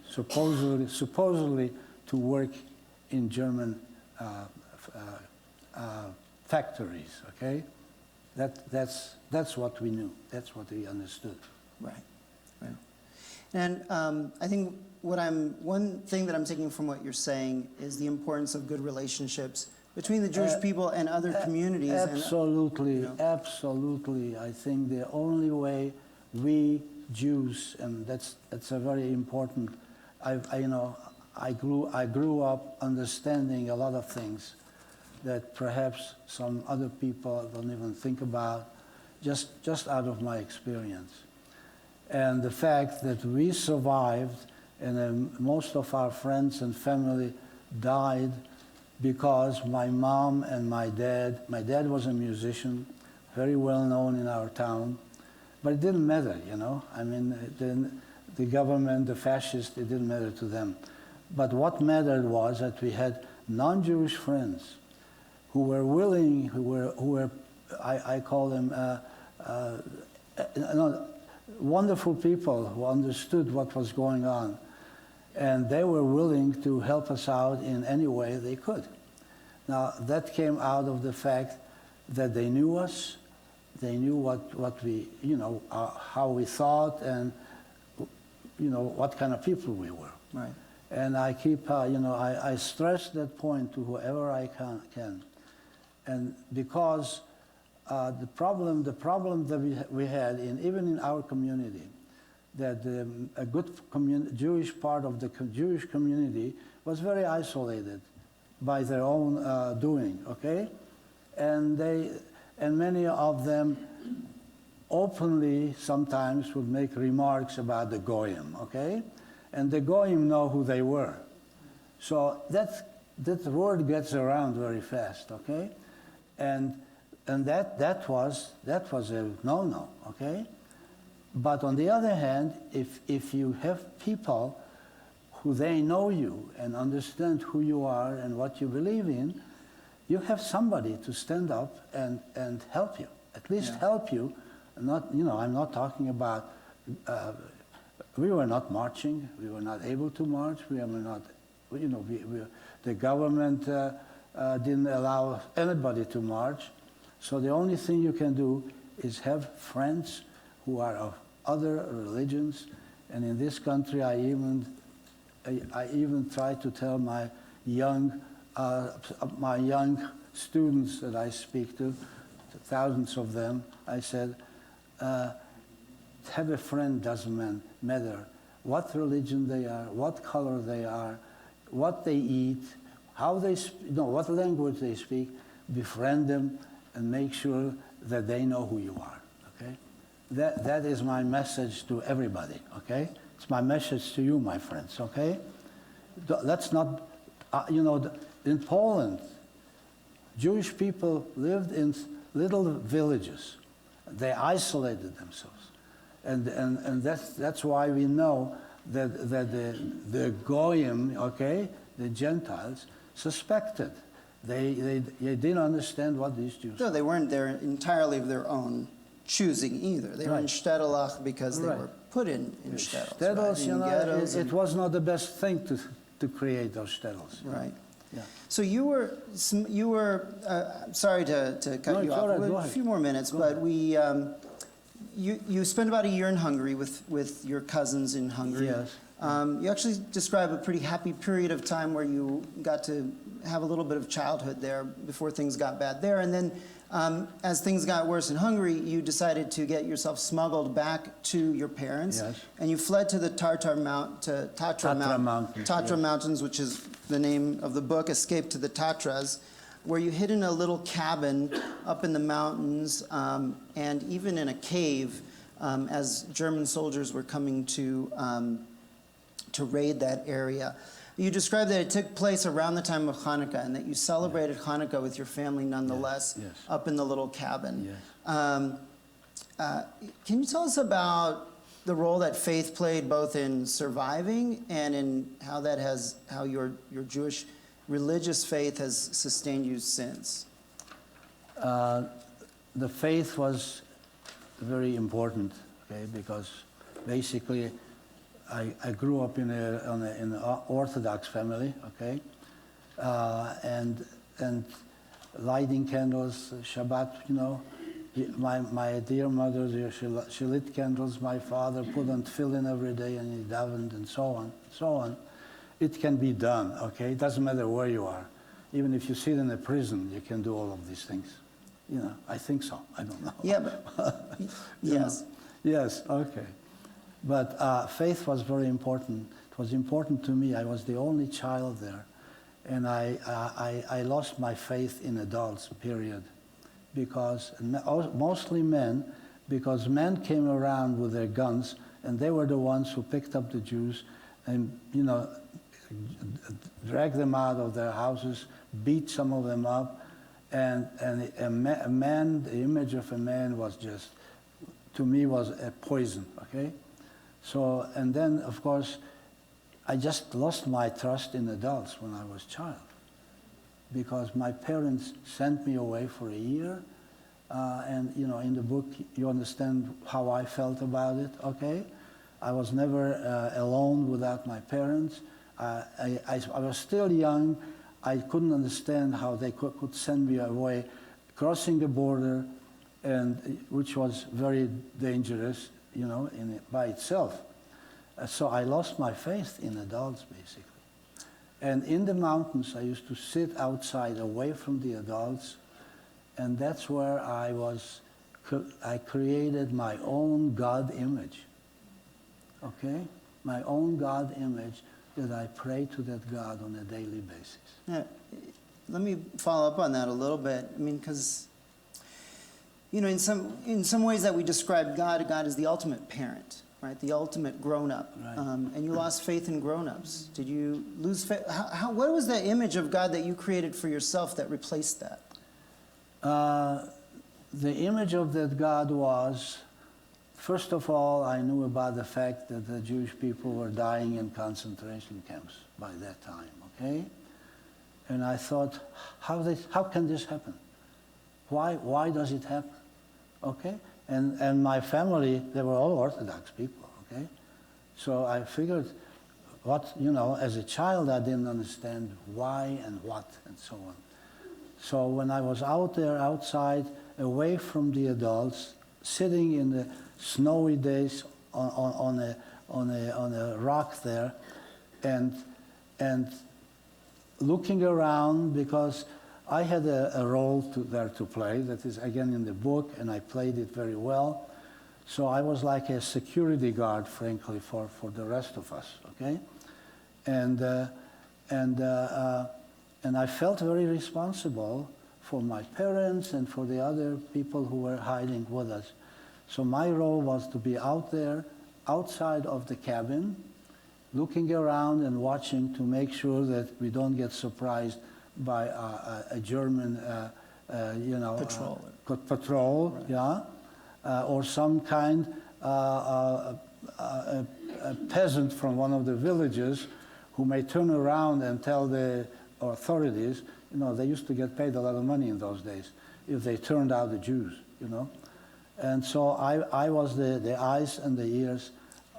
supposedly to work in German factories. Okay, that's what we knew. That's what we understood. Right. And I think one thing that I'm taking from what you're saying is the importance of good relationships between the Jewish people and other communities. Absolutely, absolutely. I think the only way we Jews, and that's a very important. I grew up understanding a lot of things that perhaps some other people don't even think about, just out of my experience. And the fact that we survived, and most of our friends and family died because my mom and my dad was a musician, very well known in our town, but it didn't matter, I mean, the government, the fascists, it didn't matter to them. But what mattered was that we had non-Jewish friends who were willing, who were I call them wonderful people who understood what was going on. And they were willing to help us out in any way they could. Now, that came out of the fact that they knew us, they knew what we, how we thought, and, what kind of people we were. Right. And I keep, I stress that point to whoever I can. And because the problem that we had, even in our community, that a good Jewish part of the Jewish community was very isolated by their own doing, okay? And many of them openly sometimes would make remarks about the Goyim, okay? And the Goyim know who they were. So that word gets around very fast, okay? And that was a no-no, okay? But on the other hand, if you have people who they know you and understand who you are and what you believe in, you have somebody to stand up and help you, at least help you. Not, I'm not talking about, we were not marching, we were not able to march, we were not, the government didn't allow anybody to march. So the only thing you can do is have friends who are of other religions. And in this country, I even try to tell my young students that I speak to, thousands of them, I said, have a friend, doesn't matter what religion they are, what color they are, what they eat, how they what language they speak. Befriend them and make sure that they know who you are. Okay, that is my message to everybody. Okay, it's my message to you, my friends. Okay, let's not, in Poland, Jewish people lived in little villages. They isolated themselves, and that's why we know that the Goyim, okay, the Gentiles, suspected. They didn't understand what these Jews. No, they weren't there entirely of their own choosing either. They were in shtetl because they were put in shtetls. Shtetls, it was not the best thing to create those shtetls. Right. Yeah. So you were sorry to cut you off. We have a few more minutes, but you spent about a year in Hungary with your cousins in Hungary. Yes. You actually describe a pretty happy period of time where you got to have a little bit of childhood there before things got bad there. And then as things got worse in Hungary, you decided to get yourself smuggled back to your parents. Yes. And you fled to the Tatra Mountains, which is the name of the book, Escape to the Tatras, where you hid in a little cabin up in the mountains and even in a cave as German soldiers were coming to raid that area. You described that it took place around the time of Hanukkah and that you celebrated Hanukkah with your family nonetheless up in the little cabin. Can you tell us about the role that faith played both in surviving and in how your Jewish religious faith has sustained you since? The faith was very important, okay, because basically I grew up in an Orthodox family, okay, and lighting candles, Shabbat, my dear mother, she lit candles. My father put on tefillin every day and he davened and so on, so on. It can be done, okay? It doesn't matter where you are. Even if you sit in a prison, you can do all of these things. I think so. I don't know. Yeah, but yes. Yes, okay. But faith was very important. It was important to me. I was the only child there. And I lost my faith in adults, period. Because, mostly men, because men came around with their guns and they were the ones who picked up the Jews and, dragged them out of their houses, beat some of them up. And a man, the image of a man was just, to me, was a poison, okay? So, and then, of course, I just lost my trust in adults when I was a child. because my parents sent me away for a year. And you know, in the book, you understand how I felt about it, okay? I was never alone without my parents. I was still young. I couldn't understand how they could send me away, crossing the border, and which was very dangerous, you know, by itself. So I lost my faith in adults, basically. And in the mountains, I used to sit outside, away from the adults, and that's where I created my own God image, okay? My own God image that I pray to that God on a daily basis. Yeah, let me follow up on that a little bit. I mean, because, you know, in some ways that we describe God, God is the ultimate parent, right? The ultimate grown-up. Right. And you lost faith in grown-ups. Did you lose faith? What was the image of God that you created for yourself that replaced that? The image of that God was, first of all, I knew about the fact that the Jewish people were dying in concentration camps by that time, okay? And I thought, how can this happen? Why does it happen? Okay? And my family, they were all Orthodox people, okay? So I figured, you know, as a child, I didn't understand why and what and so on. So when I was out there, outside, away from the adults, sitting in the snowy days on a rock there, and looking around, because I had a role there to play that is again in the book, and I played it very well. So I was like a security guard, frankly, for the rest of us. Okay, and I felt very responsible for my parents and for the other people who were hiding with us. So my role was to be out there, outside of the cabin, looking around and watching to make sure that we don't get surprised by a German, you know, patrol, right. Yeah, or some kind a peasant from one of the villages who may turn around and tell the authorities, you know, they used to get paid a lot of money in those days if they turned out the Jews, you know. And so I was the eyes and the ears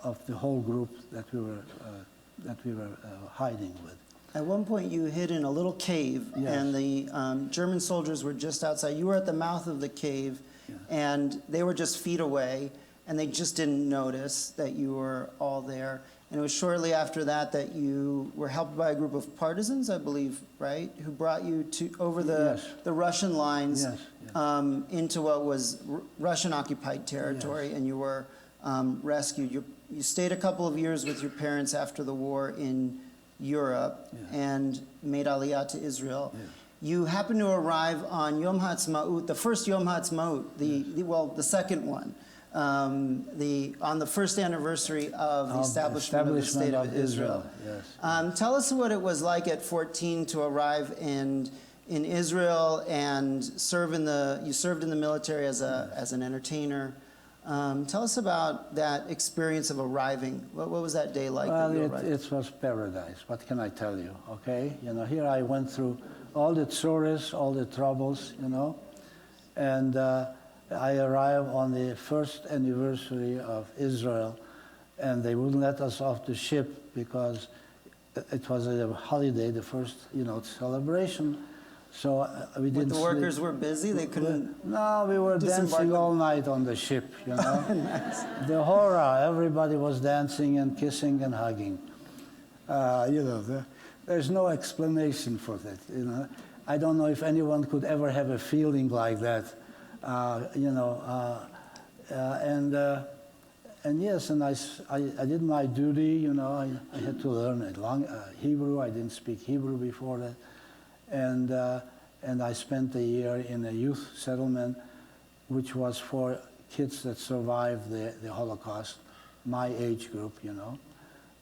of the whole group that we were hiding with. At one point, you hid in a little cave, yes. And the German soldiers were just outside. You were at the mouth of the cave, yeah. And they were just feet away, and they just didn't notice that you were all there. And it was shortly after that that you were helped by a group of partisans, I believe, right, who brought you over the Russian lines, yes. Yes. Into what was Russian-occupied territory, yes. And you were rescued. You stayed a couple of years with your parents after the war in Europe, yeah. And made Aliyah to Israel. Yeah. You happened to arrive on Yom HaAtzmaut, the first Yom HaAtzmaut, the second one, on the first anniversary of the establishment of the State of Israel. Yes. Tell us what it was like at 14 to arrive in Israel and you served in the military as an entertainer. Tell us about that experience of arriving. What was that day like? Well, it was paradise. What can I tell you? Okay, you know, here I went through all the tzores, all the troubles, you know, and I arrived on the first anniversary of Israel, and they wouldn't let us off the ship because it was a holiday, the first, you know, celebration. So we didn't. The workers were busy. They couldn't. No, we were dancing all night on the ship. You know, nice. The horror. Everybody was dancing and kissing and hugging. You know, there's no explanation for that. You know, I don't know if anyone could ever have a feeling like that. You know, and yes, and I did my duty. You know, I had to learn Hebrew. I didn't speak Hebrew before that. And I spent a year in a youth settlement, which was for kids that survived the Holocaust, my age group, you know.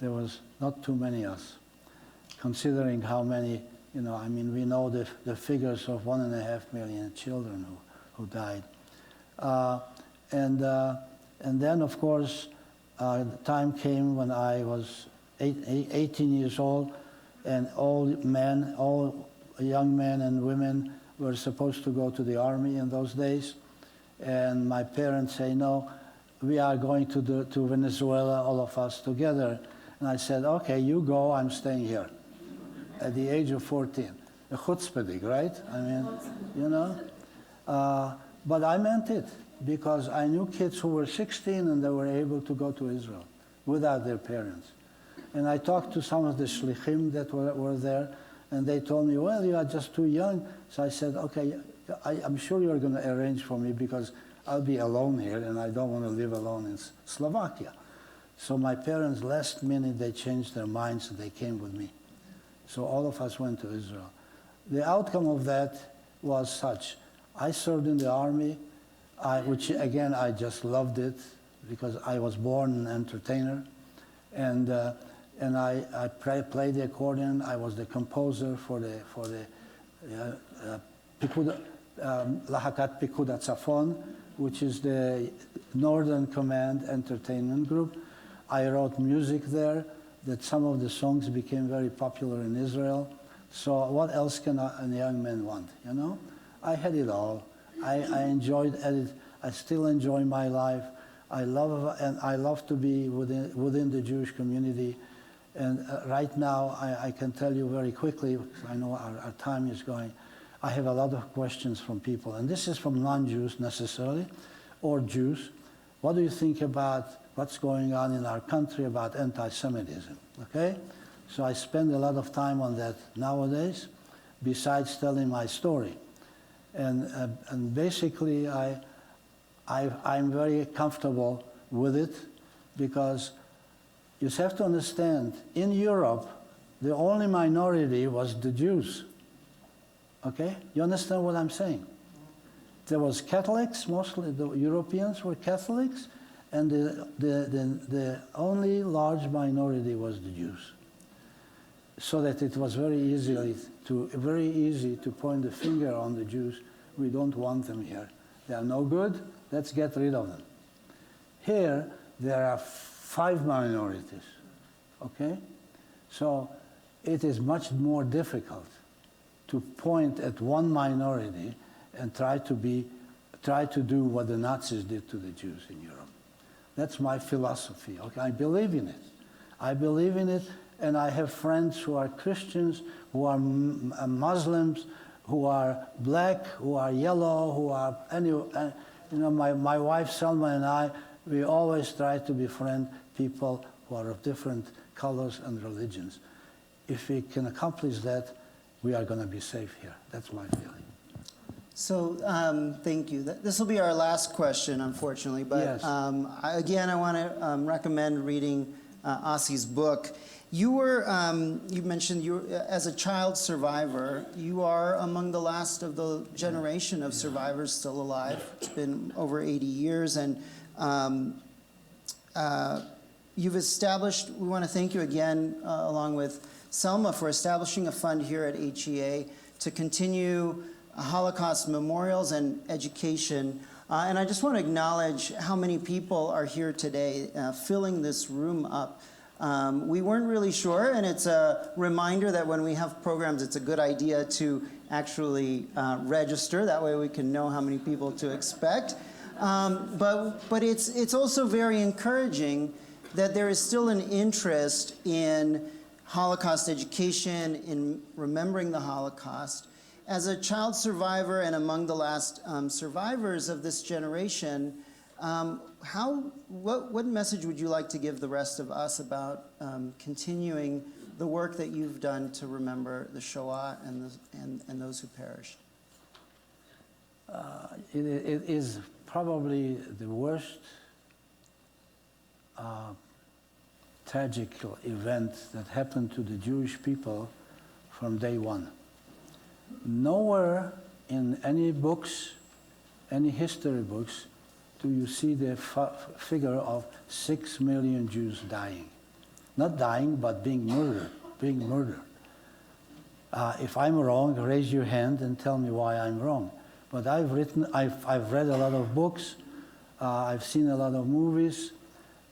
There was not too many of us, considering how many, you know, I mean, we know the figures of 1.5 million children who died. And then, of course, the time came when I was 18 years old, and all men, all young men and women were supposed to go to the army in those days. And my parents say, no, we are going to Venezuela, all of us together. And I said, okay, you go, I'm staying here. At the age of 14. A chutzpahdik, right? I mean, you know. But I meant it, because I knew kids who were 16 and they were able to go to Israel without their parents. And I talked to some of the shlichim that were there, and they told me, well, you are just too young. So I said, okay, I'm sure you're going to arrange for me, because I'll be alone here, and I don't want to live alone in Slovakia. So my parents, last minute, they changed their minds, and they came with me. So all of us went to Israel. The outcome of that was such. I served in the army, which again, I just loved it, because I was born an entertainer. And I played the accordion. I was the composer for the Lahakat Pikud Tzafon, which is the Northern Command entertainment group. I wrote music there, that some of the songs became very popular in Israel. So what else can a young man want, you know? I had it all. I enjoyed it. I still enjoy my life. I love to be within the Jewish community. And right now, I can tell you very quickly, because I know our time is going, I have a lot of questions from people. And this is from non-Jews necessarily, or Jews. What do you think about what's going on in our country about anti-Semitism? Okay? So I spend a lot of time on that nowadays, besides telling my story. And basically, I'm very comfortable with it, because you have to understand, in Europe, the only minority was the Jews. Okay? You understand what I'm saying? There was Catholics, mostly the Europeans were Catholics, and the only large minority was the Jews. So that it was very easy to point the finger on the Jews. We don't want them here. They are no good. Let's get rid of them. Here, there are 5 minorities. Okay? So it is much more difficult to point at one minority and try to do what the Nazis did to the Jews in Europe. That's my philosophy. Okay? I believe in it. I believe in it. And I have friends who are Christians, who are Muslims, who are black, who are yellow, who are my wife Selma and I, we always try to befriend people who are of different colors and religions. If we can accomplish that, we are going to be safe here. That's my feeling. So thank you. This will be our last question, unfortunately. But yes. I want to recommend reading Osi's book. You mentioned as a child survivor, you are among the last of the generation of survivors still alive. It's been over 80 years, and you've established, we want to thank you again, along with Selma, for establishing a fund here at HEA to continue Holocaust memorials and education. And I just want to acknowledge how many people are here today, filling this room up. We weren't really sure, and it's a reminder that when we have programs, it's a good idea to actually register. That way we can know how many people to expect. But it's also very encouraging that there is still an interest in Holocaust education, in remembering the Holocaust. As a child survivor and among the last survivors of this generation, what message would you like to give the rest of us about continuing the work that you've done to remember the Shoah and those who perished? It is probably the worst tragic event that happened to the Jewish people from day one. Nowhere in any books, any history books, do you see the figure of 6 million Jews dying. Not dying, but being murdered. If I'm wrong, raise your hand and tell me why I'm wrong. But I've read a lot of books, I've seen a lot of movies.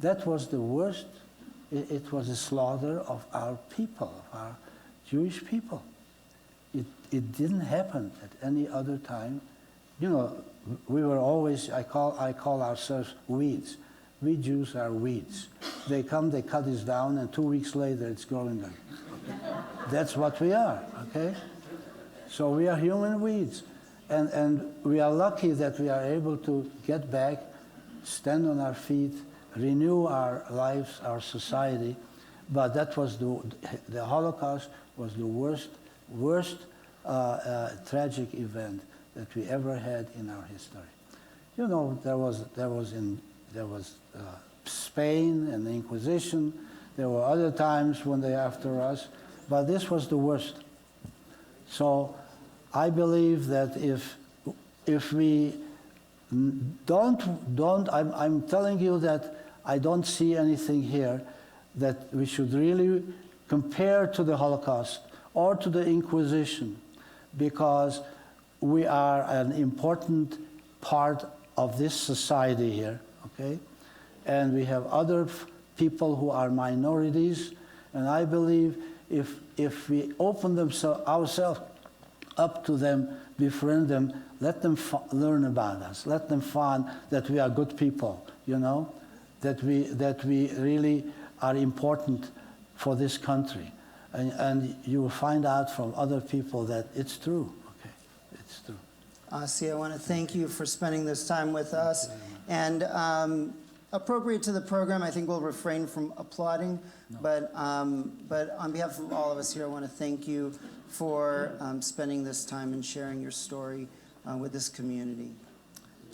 That was the worst. It was a slaughter of our people, of our Jewish people. It didn't happen at any other time. You know, we were always, I call ourselves weeds. We Jews are weeds. They come, they cut us down, and 2 weeks later it's growing again. That's what we are, okay? So we are human weeds. And we are lucky that we are able to get back, stand on our feet, renew our lives, our society. But that was the Holocaust was the worst tragic event that we ever had in our history. You know, there was Spain and the Inquisition. There were other times when they were after us, but this was the worst. So I believe that if we I'm telling you that I don't see anything here that we should really compare to the Holocaust or to the Inquisition, because we are an important part of this society here, okay? And we have other people who are minorities, and I believe if we open ourselves up to them, befriend them, let them learn about us, let them find that we are good people, you know, that we really are important for this country. And you will find out from other people that it's true, okay, it's true. Osi, I want to thank you for spending this time with us. And appropriate to the program, I think we'll refrain from applauding, but on behalf of all of us here, I want to thank you for spending this time and sharing your story with this community.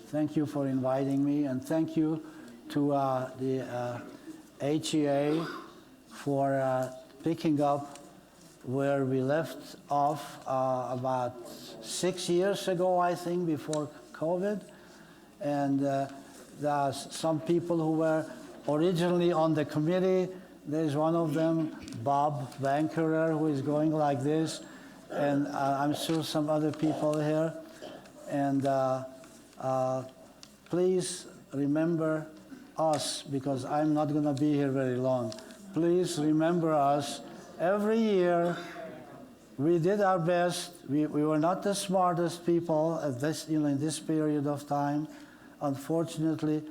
Thank you for inviting me, and thank you to the HEA for picking up where we left off about 6 years ago, I think, before COVID. And there are some people who were originally on the committee. There's one of them, Bob Vankerer, who is going like this. And I'm sure some other people here. And please remember us, because I'm not going to be here very long. Please remember us. Every year, we did our best. We were not the smartest people at this, in this period of time. Unfortunately,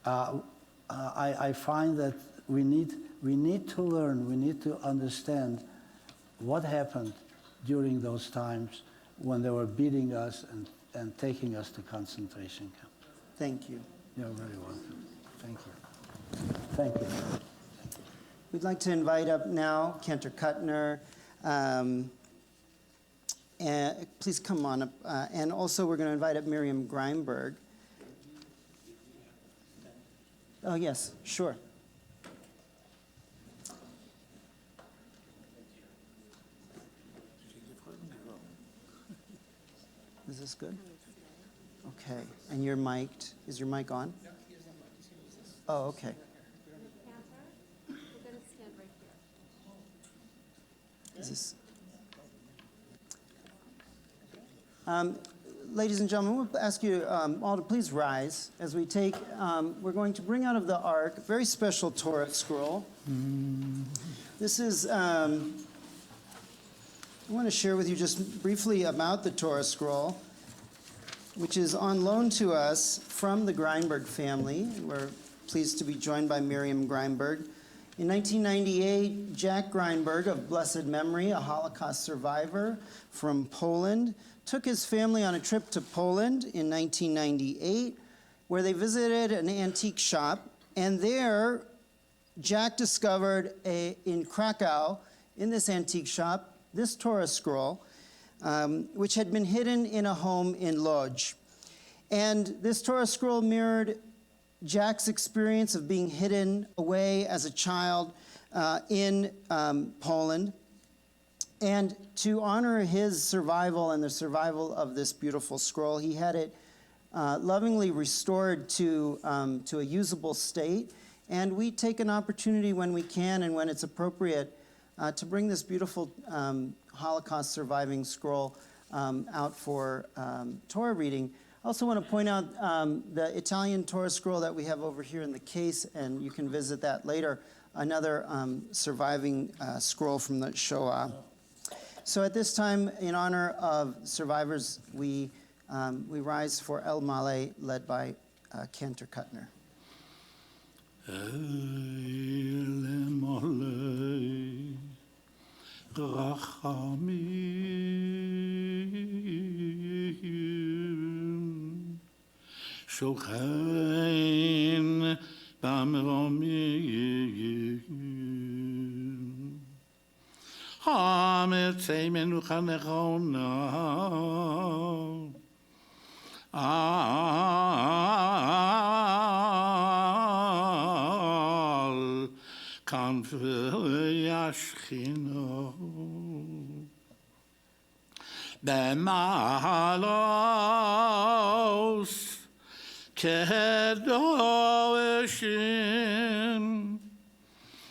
I find that we need to learn, we need to understand what happened during those times when they were beating us and taking us to concentration camp. Thank you. You're very welcome. Thank you. Thank you. We'd like to invite up now Cantor Kuttner. And please come on up. And also we're going to invite up Miriam Greinberg. Oh, yes, sure. Is this good? Okay. And you're mic'd. Is your mic on? Oh, okay. Is this? Ladies and gentlemen, we'll ask you all to please rise as we take, we're going to bring out of the ark a very special Torah scroll. This is, I want to share with you just briefly about the Torah scroll, which is on loan to us from the Greinberg family. We're pleased to be joined by Miriam Greinberg. In 1998, Jack Greinberg, of blessed memory, a Holocaust survivor from Poland, took his family on a trip to Poland in 1998, where they visited an antique shop. And there, Jack discovered in Krakow, in this antique shop, this Torah scroll, which had been hidden in a home in Lodz. And this Torah scroll mirrored Jack's experience of being hidden away as a child in Poland. And to honor his survival and the survival of this beautiful scroll, he had it lovingly restored to a usable state. And we take an opportunity when we can and when it's appropriate to bring this beautiful Holocaust surviving scroll out for Torah reading. I also want to point out the Italian Torah scroll that we have over here in the case, and you can visit that later, another surviving scroll from the Shoah. So at this time, in honor of survivors, we rise for El Male, led by Cantor Kuttner. El Male, Rachamim, Shochein Bamromim, Hametzei Menuchanechona, Al Kanfei Yashchino, Bemalos Kedoshim,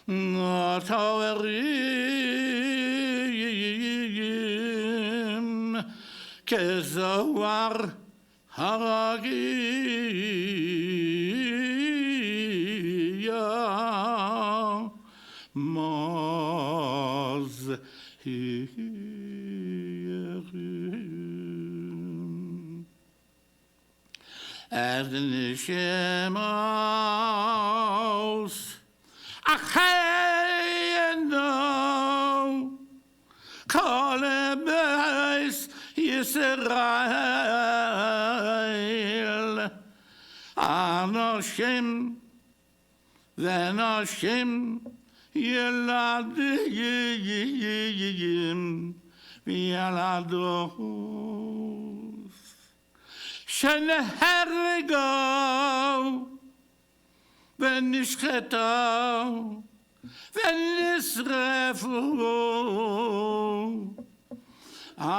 Notaverim Kezoar Haragia Moz Hirim Adnishemos Achayeno Kolebeis Yisrael Anoshim Venoshim Yeladim Vialados Shenehergo Venishcheto Venisrefu Al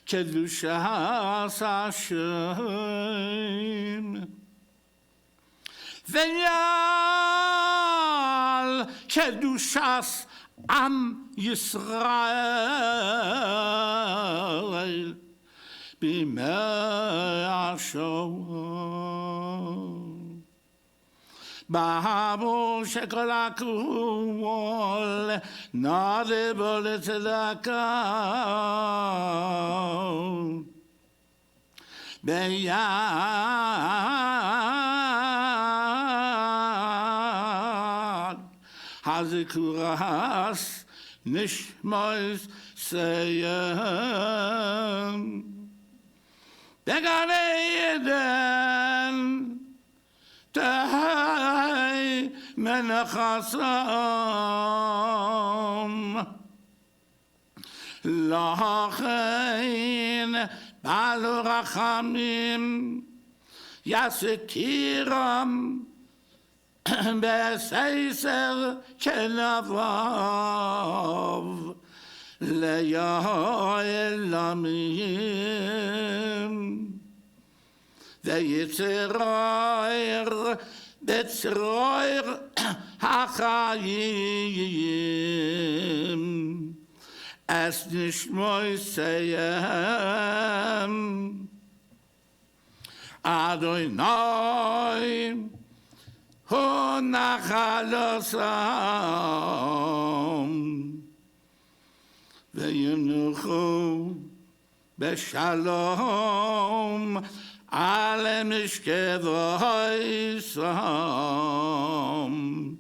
Kedushas Hashem Venyal Kedushas Am Yisrael B'mei HaShoah Bahavu Shekol HaKol Nadebo L'Tzedakah Beyad Hazikuras Nishmois Seyem Began Eden Tehei Menachasam Lachein Balu Rachamim Yasetiram Beseiser Kenavav Leyaelamim Veyitzeroir Betzroir Hachayim Es Nishmoy Seyem Adonai Hu Nachalosam Veyenuchu Beshalom Ale Mishkevoisam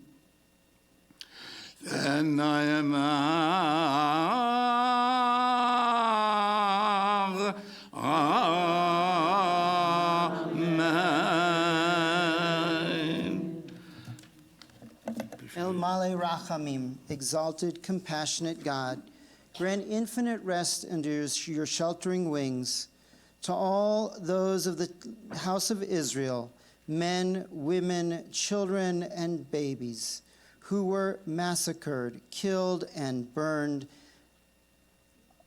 V'nayemar Amen. El Male Rachamim, exalted, compassionate God, grant infinite rest under your sheltering wings to all those of the house of Israel, men, women, children, and babies, who were massacred, killed, and burned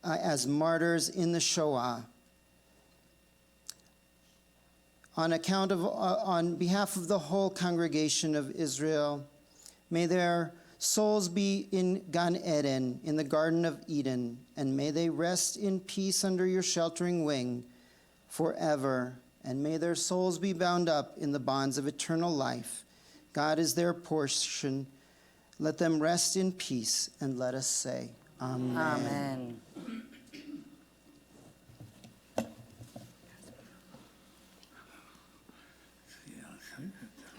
as martyrs in the Shoah. On behalf of the whole congregation of Israel, may their souls be in Gan Eden, in the Garden of Eden, and may they rest in peace under your sheltering wing forever, and may their souls be bound up in the bonds of eternal life. God is their portion. Let them rest in peace, and let us say, Amen. Amen.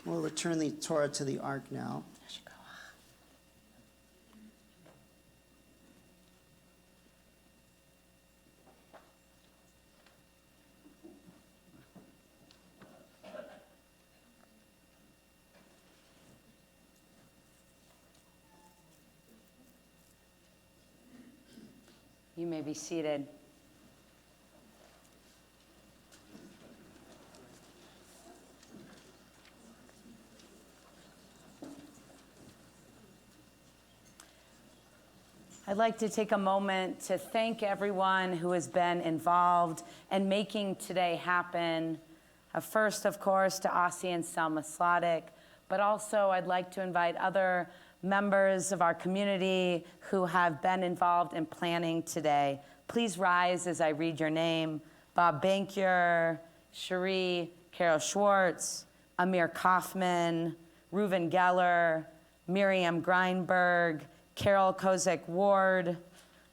We'll return the Torah to the ark now. You may be seated. I'd like to take a moment to thank everyone who has been involved in making today happen. First, of course, to Osi and Selma Sladek, but also I'd like to invite other members of our community who have been involved in planning today. Please rise as I read your name. Bob Bankier, Cherie, Carol Schwartz, Amir Kaufman, Reuven Geller, Miriam Greinberg, Carol Kozak Ward,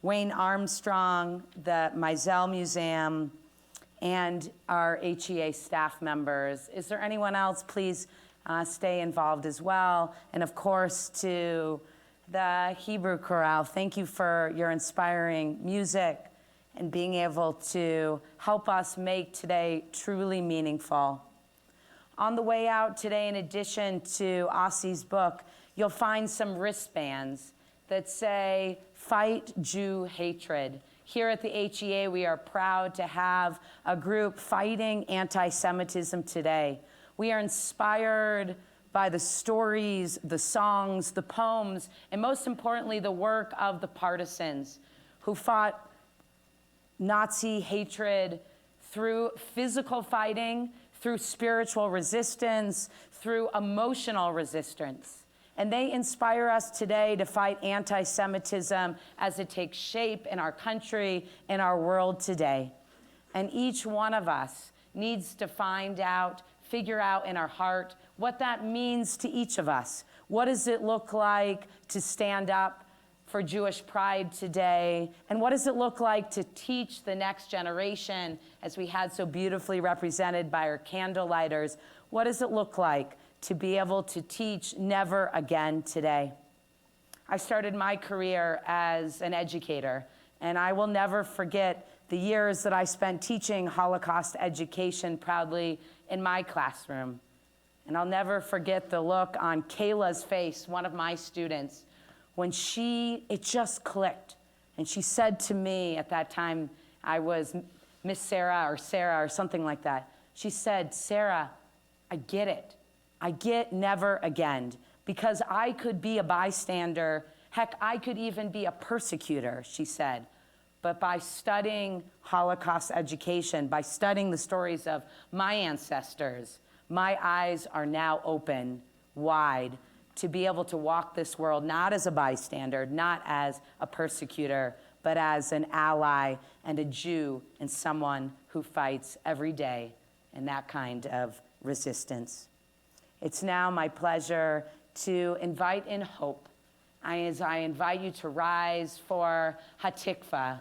Wayne Armstrong, the Meisel Museum, and our HEA staff members. Is there anyone else? Please stay involved as well. And of course, to the Hebrew Chorale, thank you for your inspiring music and being able to help us make today truly meaningful. On the way out today, in addition to Osi's book, you'll find some wristbands that say, "Fight Jew Hatred." Here at the HEA, we are proud to have a group fighting anti-Semitism today. We are inspired by the stories, the songs, the poems, and most importantly, the work of the partisans who fought Nazi hatred through physical fighting, through spiritual resistance, through emotional resistance. And they inspire us today to fight anti-Semitism as it takes shape in our country, in our world today. And each one of us needs to figure out in our heart what that means to each of us. What does it look like to stand up for Jewish pride today? And what does it look like to teach the next generation, as we had so beautifully represented by our candlelighters? What does it look like to be able to teach never again today? I started my career as an educator, and I will never forget the years that I spent teaching Holocaust education proudly in my classroom. And I'll never forget the look on Kayla's face, one of my students, when it just clicked. And she said to me at that time, I was Miss Sarah or something like that. She said, "Sarah, I get it. I get never again, because I could be a bystander. Heck, I could even be a persecutor," she said. But by studying Holocaust education, by studying the stories of my ancestors, my eyes are now open wide to be able to walk this world not as a bystander, not as a persecutor, but as an ally and a Jew and someone who fights every day in that kind of resistance. It's now my pleasure to invite in hope, as I invite you to rise for Hatikva,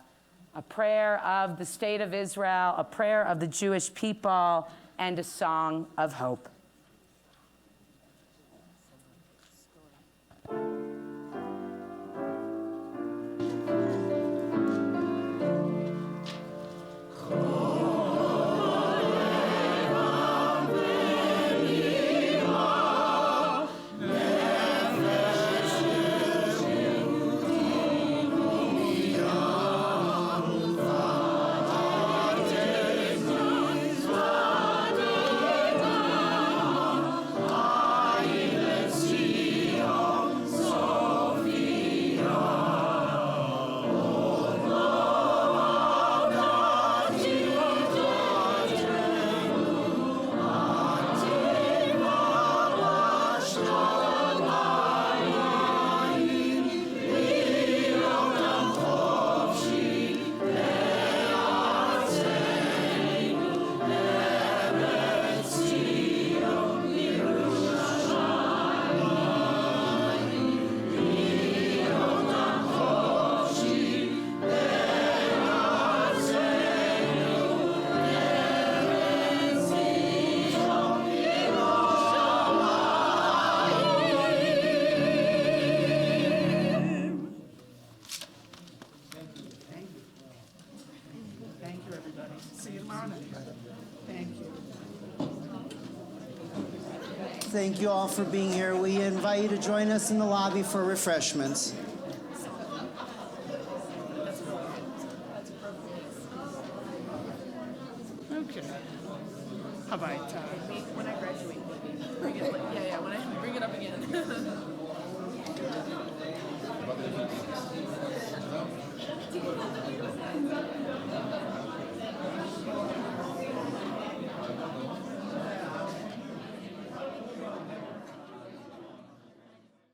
a prayer of the state of Israel, a prayer of the Jewish people, and a song of hope. Thank you all for being here. We invite you to join us in the lobby for refreshments.